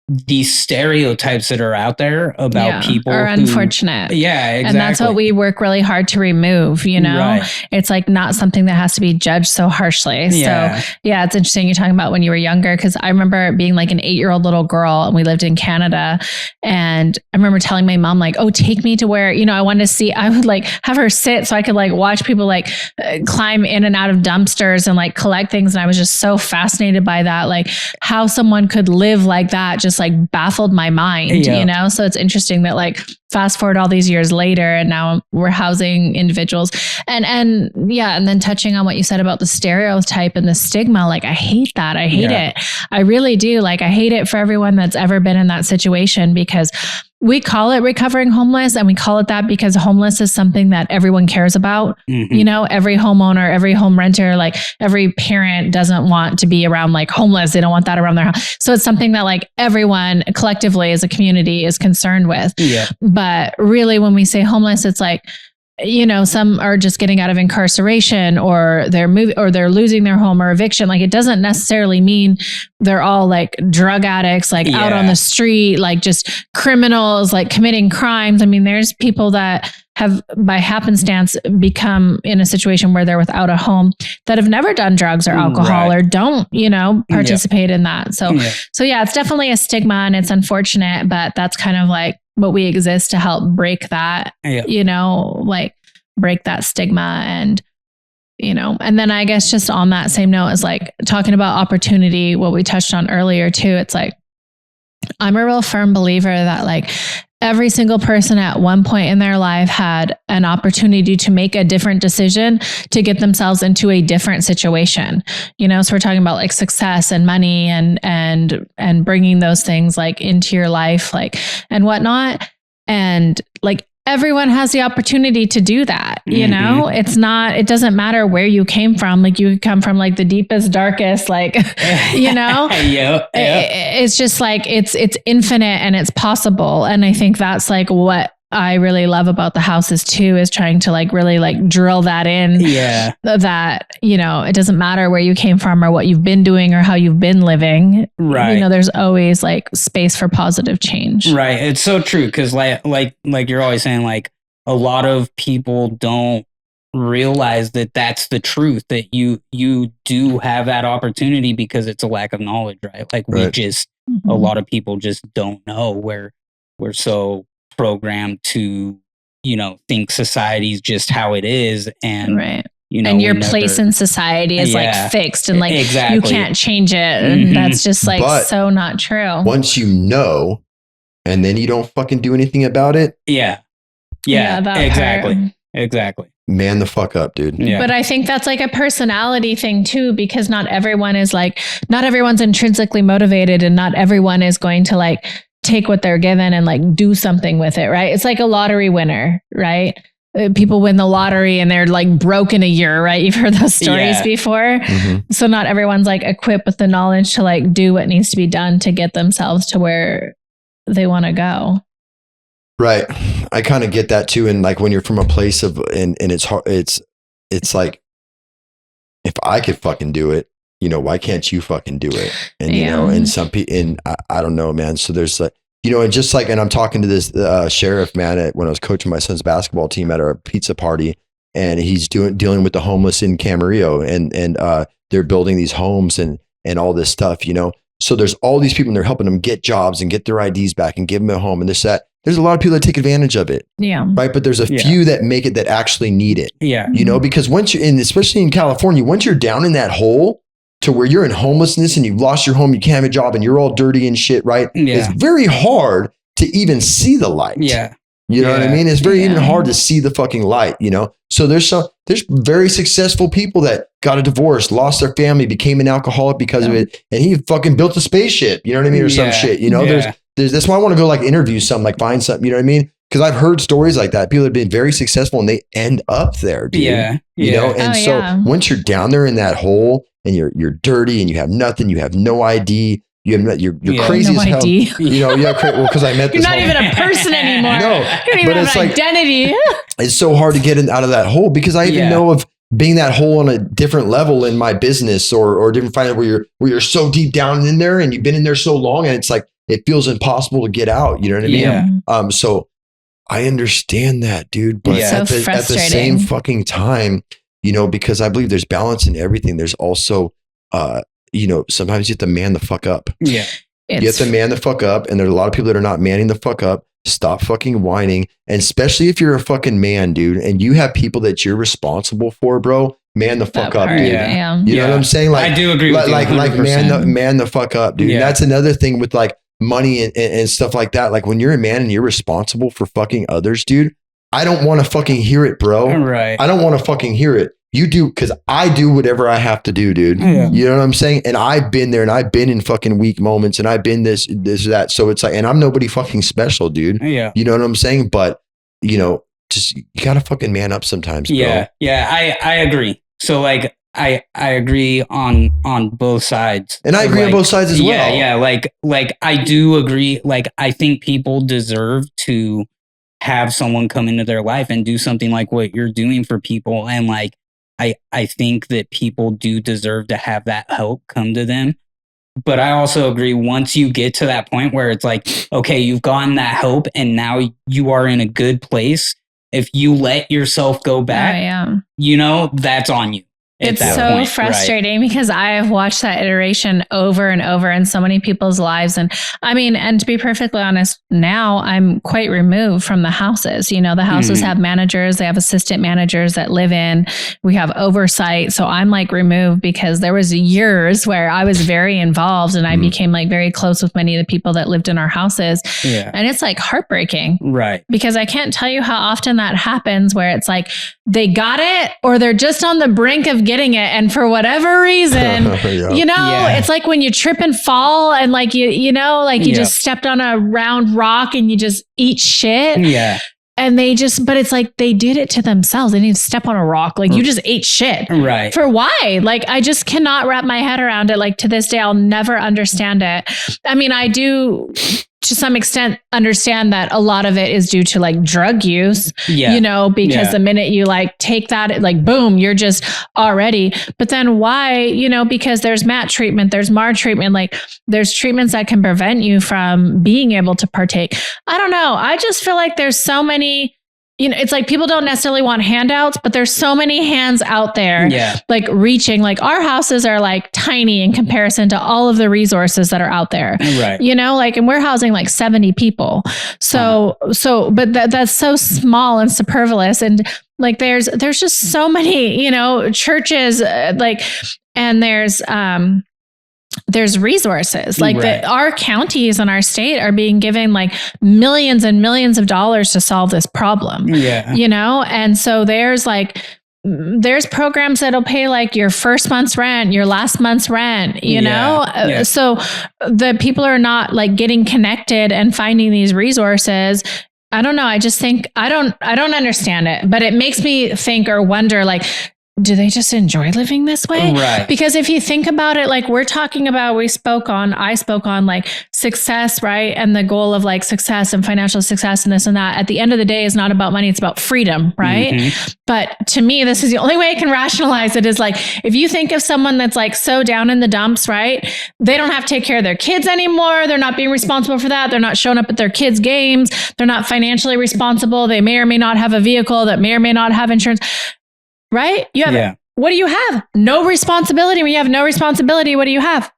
these stereotypes that are out there about people are unfortunate. Yeah, exactly. And that's what we work really hard to remove, you know? Right. It's like not something that has to be judged so harshly. Yeah. So yeah, it's interesting you're talking about when you were younger, because I remember being like an 8-year-old little girl and we lived in Canada. And I remember telling my mom like, oh, take me to where, you know, I would like have her sit so I could like watch people like climb in and out of dumpsters and like collect things. And I was just so fascinated by that, like how someone could live like that, just like baffled my mind, you know? So it's interesting that like fast forward all these years later and now we're housing individuals and then touching on what you said about the stereotype and the stigma, like I hate that. I hate it. I really do. Like I hate it for everyone that's ever been in that situation, because we call it recovering homeless and we call it that because homeless is something that everyone cares about. You know, every homeowner, every home renter, like every parent doesn't want to be around like homeless. They don't want that around their house. So it's something that like everyone collectively as a community is concerned with. But really when we say homeless, it's like, you know, some are just getting out of incarceration or they're losing their home or eviction. Like it doesn't necessarily mean they're all like drug addicts, like out on the street, like just criminals, like committing crimes. I mean, there's people that have by happenstance become in a situation where they're without a home that have never done drugs or alcohol or don't, you know, participate in that. So yeah, it's definitely a stigma and it's unfortunate, but that's kind of like what we exist to help break that, you know, like break that stigma. And, you know, and then I guess just on that same note is like talking about opportunity, what we touched on earlier too. It's like, I'm a real firm believer that like every single person at one point in their life had an opportunity to make a different decision to get themselves into a different situation. You know, so we're talking about like success and money and bringing those things like into your life, like, and whatnot. And like, everyone has the opportunity to do that. You know, it doesn't matter where you came from. Like you could come from like the deepest, darkest, like, you know, it's just like, it's infinite and it's possible. And I think that's like what I really love about the houses too, is trying to like really like drill that in. That, you know, it doesn't matter where you came from or what you've been doing or how you've been living. Right. You know, there's always like space for positive change. Right. It's so true. Cause like you're always saying, like a lot of people don't realize that that's the truth, that you do have that opportunity because it's a lack of knowledge, right? Like we just, a lot of people just don't know. We're so programmed to, you know, think society's just how it is, and you know, and your place in society is like fixed and like you can't change it, and that's just like so not true. Once you know, and then you don't fucking do anything about it. Exactly. Man the fuck up, dude. But I think that's like a personality thing too, because not everyone's intrinsically motivated, and not everyone is going to like take what they're given and like do something with it, right? It's like a lottery winner, right? People win the lottery and they're like broke in a year, right? You've heard those stories before. So not everyone's like equipped with the knowledge to like do what needs to be done to get themselves to where they want to go. Right. I kind of get that too. And like when you're from a place of, and it's hard, it's like, if I could fucking do it, you know, why can't you fucking do it? And, you know, and some people, and I don't know, man. So there's like, you know, and just like, and I'm talking to this sheriff, man, when I was coaching my son's basketball team at our pizza party, and he's dealing with the homeless in Camarillo, and they're building these homes and all this stuff, you know. So there's all these people and they're helping them get jobs and get their IDs back and give them a home and this, that. There's a lot of people that take advantage of it. Yeah. Right. But there's a few that make it that actually need it. Yeah. You know, because once you're in, especially in California, once you're down in that hole to where you're in homelessness and you've lost your home, you can't have a job and you're all dirty and shit, right? Yeah. It's very hard to even see the light. Yeah. You know what I mean? It's very even hard to see the fucking light, you know? So there's very successful people that got a divorce, lost their family, became an alcoholic because of it. And he fucking built a spaceship, you know what I mean? Or some shit, you know, there's that's why I want to go like interview something, like find something, you know what I mean? Because I've heard stories like that. People have been very successful and they end up there, dude. Yeah. You know? And once you're down there in that hole and you're dirty and you have nothing, you have no ID, you're crazy as hell. ID. You know, well, because I met this. You're not even a person anymore. No, you don't even have an identity. It's so hard to get out of that hole because I even know of being that hole on a different level in my business or different finance where you're so deep down in there and you've been in there so long and it's like it feels impossible to get out. You know what I mean? Yeah. So I understand that, dude. But at the same fucking time, you know, because I believe there's balance in everything. There's also you know, sometimes you have to man the fuck up. Yeah. You have to man the fuck up. And there's a lot of people that are not manning the fuck up. Stop fucking whining. And especially if you're a fucking man, dude, and you have people that you're responsible for, bro, man the fuck up, dude. Yeah. You know what I'm saying? Like, I do agree with you. Like man the fuck up, dude. Yeah. And that's another thing with like money and stuff like that. Like when you're a man and you're responsible for fucking others, dude, I don't want to fucking hear it, bro. Right. I don't want to fucking hear it. You do, because I do whatever I have to do, dude. Yeah. You know what I'm saying? And I've been there and I've been in fucking weak moments and I've been this, that. So it's like, and I'm nobody fucking special, dude. Yeah. You know what I'm saying? But, you know, just, you gotta fucking man up sometimes, bro. Yeah. Yeah. I agree. So like, I agree on both sides. And I agree on both sides as well. Yeah. Like I do agree. Like, I think people deserve to have someone come into their life and do something like what you're doing for people. And like, I think that people do deserve to have that help come to them. But I also agree, once you get to that point where it's like, okay, you've gotten that help and now you are in a good place. If you let yourself go back, you know, that's on you. It's so frustrating because I have watched that iteration over and over in so many people's lives. And I mean, and to be perfectly honest, now I'm quite removed from the houses. You know, the houses have managers, they have assistant managers that live in, we have oversight. So I'm like removed because there was years where I was very involved and I became like very close with many of the people that lived in our houses. Yeah. And it's like heartbreaking. Right. Because I can't tell you how often that happens where it's like they got it or they're just on the brink of getting it, and for whatever reason, you know, it's like when you trip and fall and like you know, like you just stepped on a round rock and you just eat shit. Yeah. And they just, but it's like they did it to themselves. They didn't step on a rock. Like you just ate shit. Right. For why? Like I just cannot wrap my head around it. Like to this day, I'll never understand it. I mean, I do to some extent understand that a lot of it is due to like drug use, you know, because the minute you like take that, like, boom, you're just already, but then why, you know, because there's MAT treatment, there's MAR treatment, like there's treatments that can prevent you from being able to partake. I don't know. I just feel like there's so many, you know, it's like people don't necessarily want handouts, but there's so many hands out there, like reaching, like our houses are like tiny in comparison to all of the resources that are out there, you know, like, and we're housing like 70 people. So, but that's so small and superfluous. And like, there's just so many, you know, churches, like, and there's resources like that. Our counties and our state are being given like millions and millions of dollars to solve this problem. Yeah. You know? And so there's programs that'll pay like your first month's rent, your last month's rent, you know? So the people are not like getting connected and finding these resources. I don't know. I just think I don't understand it, but it makes me think or wonder like, do they just enjoy living this way? Right. Because if you think about it, like I spoke on like success, right? And the goal of like success and financial success and this and that at the end of the day is not about money. It's about freedom, right? Mm-hmm. But to me, this is the only way I can rationalize it is like, if you think of someone that's like so down in the dumps, right? They don't have to take care of their kids anymore. They're not being responsible for that. They're not showing up at their kids' games. They're not financially responsible. They may or may not have a vehicle that may or may not have insurance. Right? You have, what do you have? No responsibility. When you have no responsibility, what do you have?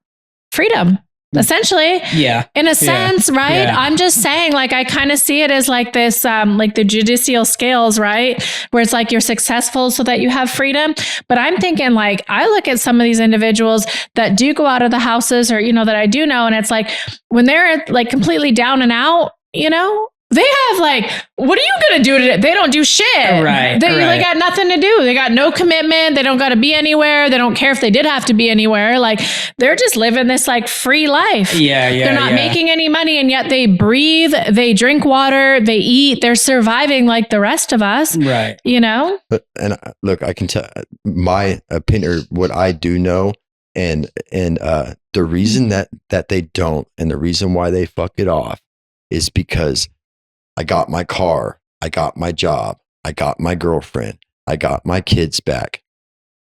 Freedom, essentially. Yeah. In a sense, right? Yeah. I'm just saying, like, I kind of see it as like this, like the judicial scales, right? Where it's like you're successful so that you have freedom. But I'm thinking like, I look at some of these individuals that do go out of the houses or, that I do know. And it's like, when they're like completely down and out, they have like, what are you going to do today? They don't do shit. Right. They got nothing to do. They got no commitment. They don't got to be anywhere. They don't care if they did have to be anywhere. Like they're just living this like free life. Yeah. They're not making any money and yet they breathe, they drink water, they eat, they're surviving like the rest of us. Right. And look, I can tell my opinion, or what I do know. And the reason that they don't, and the reason why they fuck it off is because I got my car, I got my job, I got my girlfriend, I got my kids back,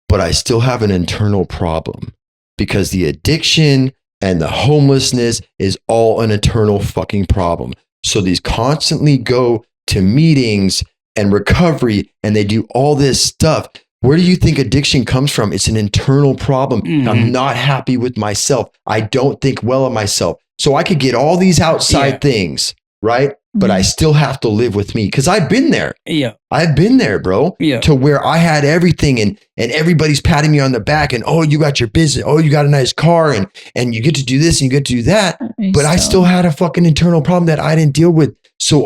but I still have an internal problem because the addiction and the homelessness is all an internal fucking problem. So these constantly go to meetings and recovery and they do all this stuff. Where do you think addiction comes from? It's an internal problem. Mm-hmm. I'm not happy with myself. I don't think well of myself. So I could get all these outside things, right? But I still have to live with me because I've been there. Yeah. I've been there, bro. Yeah. To where I had everything and everybody's patting me on the back and, oh, you got your business. Oh, you got a nice car and you get to do this and you get to do that. But I still had a fucking internal problem that I didn't deal with. So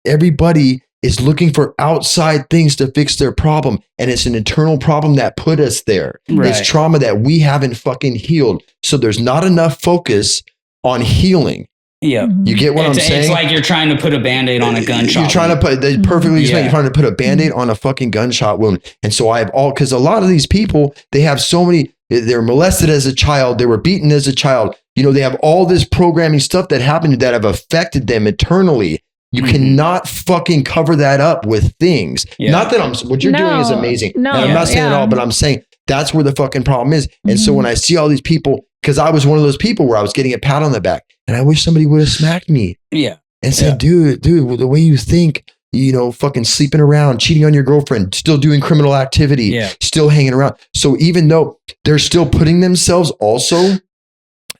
everybody is looking for outside things to fix their problem. And it's an internal problem that put us there. Right. It's trauma that we haven't fucking healed. So there's not enough focus on healing. Yeah. You get what I'm saying? It's like you're trying to put a Band-Aid on a gunshot. You're trying to put, perfectly explained, you're trying to put a Band-Aid on a fucking gunshot wound. And so because a lot of these people, they have so many, they're molested as a child, they were beaten as a child. They have all this programming stuff that happened that have affected them eternally. You cannot fucking cover that up with things. Yeah. Not that what you're doing is amazing. No, I'm not saying it all, but I'm saying that's where the fucking problem is. And so when I see all these people, because I was one of those people where I was getting a pat on the back and I wish somebody would have smacked me. Yeah. And said, dude, the way you think, fucking sleeping around, cheating on your girlfriend, still doing criminal activity, still hanging around. So even though they're still putting themselves also,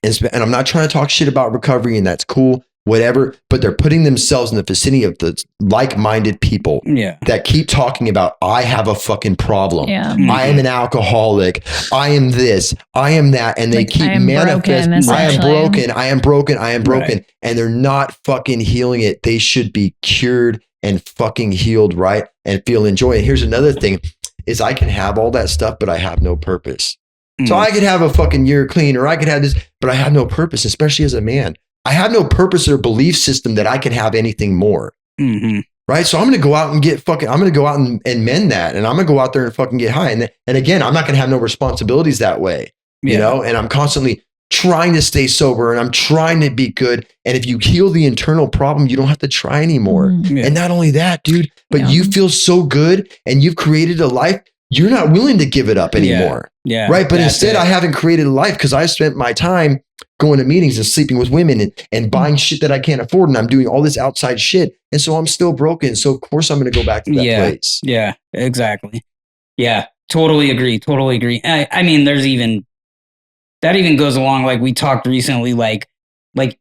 and I'm not trying to talk shit about recovery and that's cool, whatever, but they're putting themselves in the vicinity of the like-minded people that keep talking about, I have a fucking problem. Yeah. I am an alcoholic. I am this. I am that. And they keep manifesting. I am broken. I am broken. I am broken. Right. And they're not fucking healing it. They should be cured and fucking healed, right? And feel joy. And here's another thing is I can have all that stuff, but I have no purpose. So I could have a fucking year clean or I could have this, but I have no purpose, especially as a man. I have no purpose or belief system that I can have anything more. Mm-hmm. Right. So I'm going to go out and I'm going to go out and mend that. And I'm going to go out there and fucking get high. And again, I'm not going to have no responsibilities that way, and I'm constantly trying to stay sober and I'm trying to be good. And if you heal the internal problem, you don't have to try anymore. Mm-hmm. And not only that, dude, but you feel so good and you've created a life. You're not willing to give it up anymore. Yeah. Right. But instead, I haven't created a life because I spent my time going to meetings and sleeping with women and buying shit that I can't afford. And I'm doing all this outside shit. And so I'm still broken. So of course I'm going to go back to that place. Yeah, exactly. Yeah, totally agree. Totally agree. I mean, that even goes along. Like we talked recently, like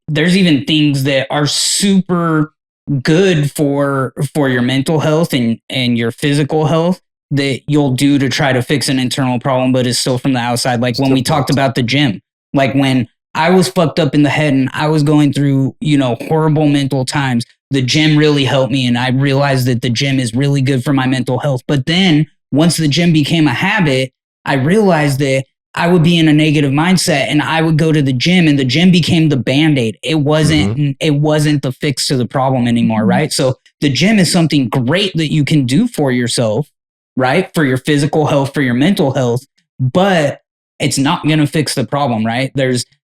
there's even things that are super good for your mental health and your physical health that you'll do to try to fix an internal problem, but it's still from the outside. Like when we talked about the gym, like when I was fucked up in the head and I was going through, horrible mental times, the gym really helped me. And I realized that the gym is really good for my mental health. But then once the gym became a habit, I realized that I would be in a negative mindset and I would go to the gym and the gym became the Band-Aid. It wasn't the fix to the problem anymore. Right. So the gym is something great that you can do for yourself. right? For your physical health, for your mental health, but it's not going to fix the problem, right?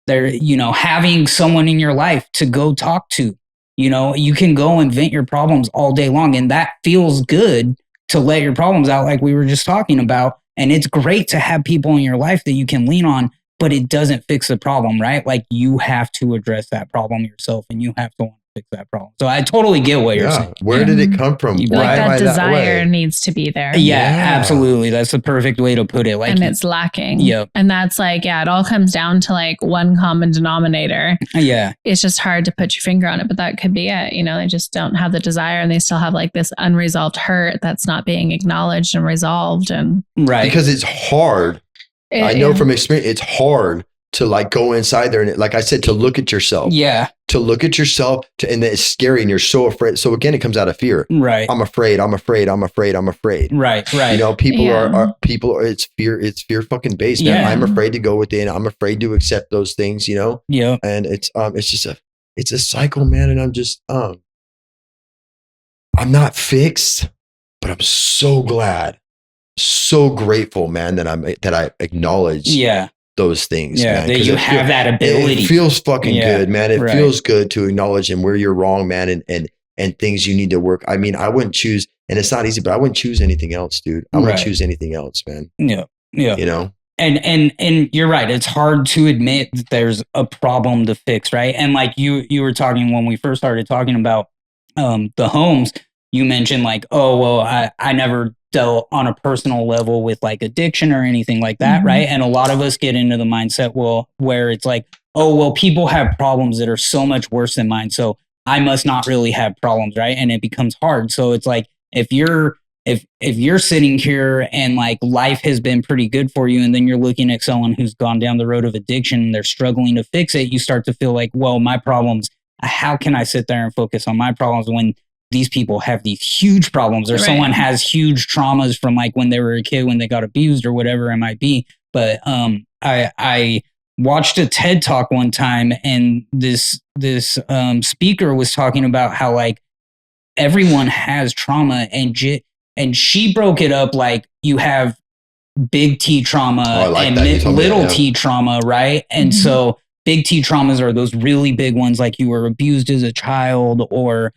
Having someone in your life to go talk to, you can go and vent your problems all day long, and that feels good to let your problems out, like we were just talking about. And it's great to have people in your life that you can lean on, but it doesn't fix the problem, right? Like you have to address that problem yourself, and you have to want to fix that problem. So I totally get what you're saying. Where did it come from? Like Why am that I desire that way? needs to be there. Yeah, absolutely. That's the perfect way to put it. Like, and it's lacking. Yeah. And that's like, it all comes down to like one common denominator. Yeah. It's just hard to put your finger on it, but that could be it. They just don't have the desire, and they still have like this unresolved hurt that's not being acknowledged and resolved. And right. Because it's hard. I know from experience, it's hard to like go inside there and like I said, to look at yourself. Yeah. To look at yourself and it's scary and you're so afraid. So again, it comes out of fear. Right. I'm afraid. Right. People are, it's fear fucking based, man. I'm afraid to go within. I'm afraid to accept those things, Yeah. And it's just it's a cycle, man. And I'm just, I'm not fixed, but I'm so glad, so grateful, man, that I acknowledge those things. Yeah, man, that you have that ability. It feels fucking good, man. It right. feels good to acknowledge and where you're wrong, man, and things you need to work. I mean, I wouldn't choose, and it's not easy, but I wouldn't choose anything else, dude. I wouldn't choose anything else, man. Yeah. Yeah. And you're right. It's hard to admit that there's a problem to fix, right? And like you were talking when we first started talking about the homes, you mentioned like, oh, well, I never dealt on a personal level with like addiction or anything like that, right? And a lot of us get into the mindset, where it's like, oh, well, people have problems that are so much worse than mine, so I must not really have problems, right? And it becomes hard. So it's like if you're sitting here and like life has been pretty good for you, and then you're looking at someone who's gone down the road of addiction and they're struggling to fix it, you start to feel like, well, my problems, how can I sit there and focus on my problems when these people have these huge problems, or someone has huge traumas from like when they were a kid, when they got abused or whatever it might be. But I watched a TED Talk one time, and this speaker was talking about how like everyone has trauma, and she broke it up like you have big T trauma and little T trauma, right? And so big T traumas are those really big ones, like you were abused as a child, or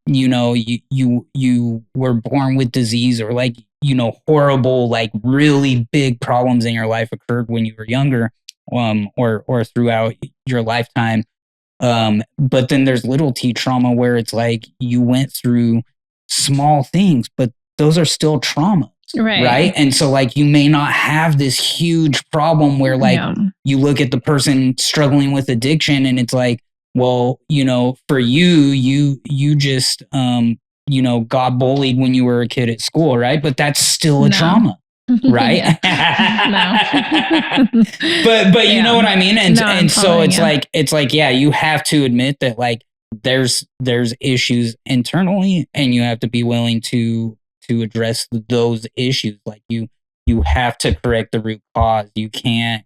you were born with disease, or like, horrible, like really big problems in your life occurred when you were younger, or throughout your lifetime. But then there's little T trauma where it's like you went through small things, but those are still traumas. Right. And so like you may not have this huge problem where like you look at the person struggling with addiction and it's like, well, for you just, got bullied when you were a kid at school, right? But that's still a trauma, right? but you know what I mean? And so it's like, yeah, you have to admit that like there's issues internally, and you have to be willing to address those issues. Like you have to correct the root cause. You can't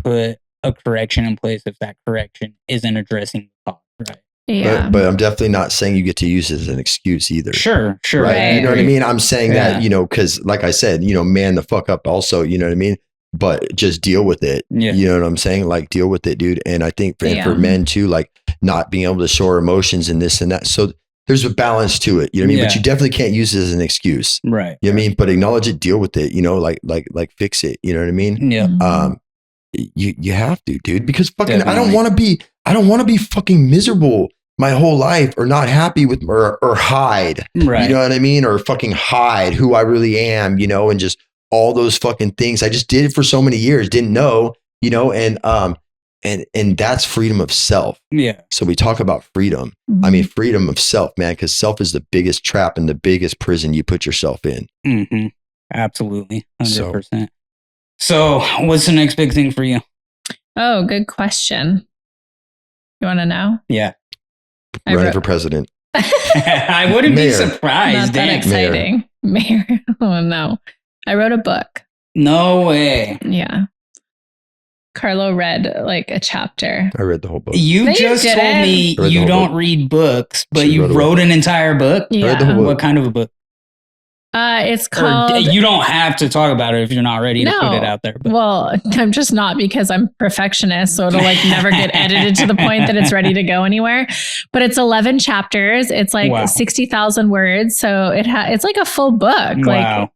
put a correction in place if that correction isn't addressing the cause, right? Yeah. But I'm definitely not saying you get to use it as an excuse either. Sure. Right. You know what I mean? I'm saying that, because like I said, man the fuck up also, you know what I mean? But just deal with it. Yeah. You know what I'm saying? Like deal with it, dude. And I think for men too, like not being able to show our emotions and this and that. So there's a balance to it. You know what I mean? But you definitely can't use it as an excuse. Right. You know what I mean? But acknowledge it, deal with it, like fix it. You know what I mean? Yeah. You have to, dude, because fucking definitely. I don't want to be fucking miserable my whole life, or not happy with, or hide, right? You know what I mean? Or fucking hide who I really am, and just all those fucking things. I just did it for so many years, didn't know, and that's freedom of self. Yeah. So we talk about freedom. I mean, freedom of self, man, because self is the biggest trap and the biggest prison you put yourself in. Mm-hmm. Absolutely. 100%. So what's the next big thing for you? Oh, good question. You want to know? Yeah. Running for president. I wouldn't be surprised. Not that exciting. Mayor. Oh, no. I wrote a book. No way. Yeah. Carlo read like a chapter. I read the whole book. You just told me you don't read books, but you wrote an entire book? Yeah. What kind of a book? It's called. You don't have to talk about it if you're not ready to put it out there. But. Well, I'm just not, because I'm perfectionist, so it'll like never get edited to the point that it's ready to go anywhere. But it's 11 chapters. It's like 60,000 words, so it's like a full book. Wow. Like,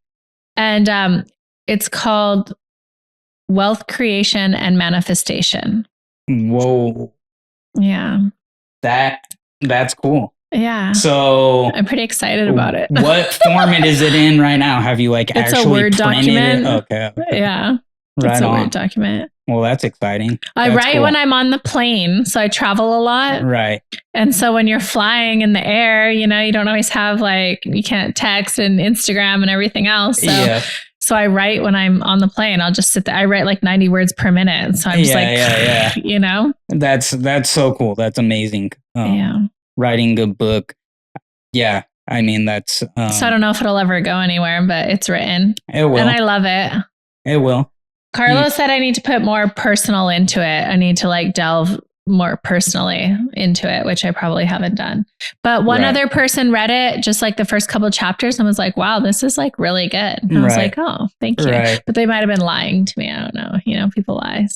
and it's called Wealth Creation and Manifestation. Whoa. Yeah. That's cool. Yeah. So I'm pretty excited about it. What format is it in right now? Have you like it's actually a Word document? It? Okay. Yeah. Right it's a on. Word document. Well, that's exciting. I write when I'm on the plane, so I travel a lot. Right. And so when you're flying in the air, you don't always have you can't text and Instagram and everything else. So So I write when I'm on the plane. I'll just sit there. I write like 90 words per minute. So I'm just That's so cool. That's amazing. Writing a book. Yeah. I mean, that's. So I don't know if it'll ever go anywhere, but it's written. It will. And I love it. It will. Carlos said I need to put more personal into it. I need to like delve more personally into it, which I probably haven't done. But one other person read it, just like the first couple of chapters, and was like, wow, this is like really good. And I was like, oh, thank you. Right. But they might have been lying to me. I don't know. People lie.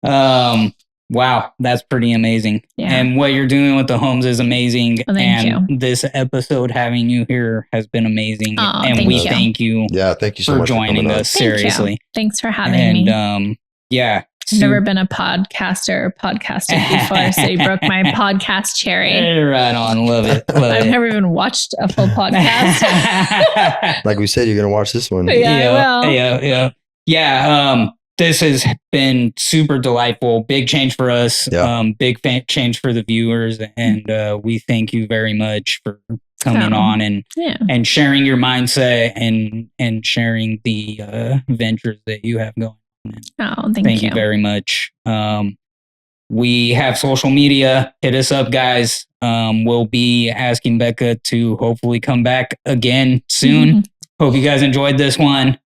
So. Wow, that's pretty amazing. Yeah. And what you're doing with the homes is amazing. Well, thank you. This episode, having you here, has been amazing. Oh, and thank we you. thank you. Yeah, thank you so much for joining us. Seriously, thanks for having me. And yeah, I've never been a podcasted before, so you broke my podcast cherry. Right on, love it. I've never even watched a full podcast. Like we said, you're gonna watch this one. Yeah, I will. Yeah. This has been super delightful. Big change for us. Yeah. Big change for the viewers. And we thank you very much for coming on and sharing your mindset and sharing the ventures that you have going on. Thank you very much. We have social media. Hit us up, guys. We'll be asking Becca to hopefully come back again soon. Mm-hmm. Hope you guys enjoyed this one.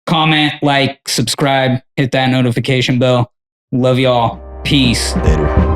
Comment, like, subscribe, hit that notification bell. Love y'all. Peace. Later.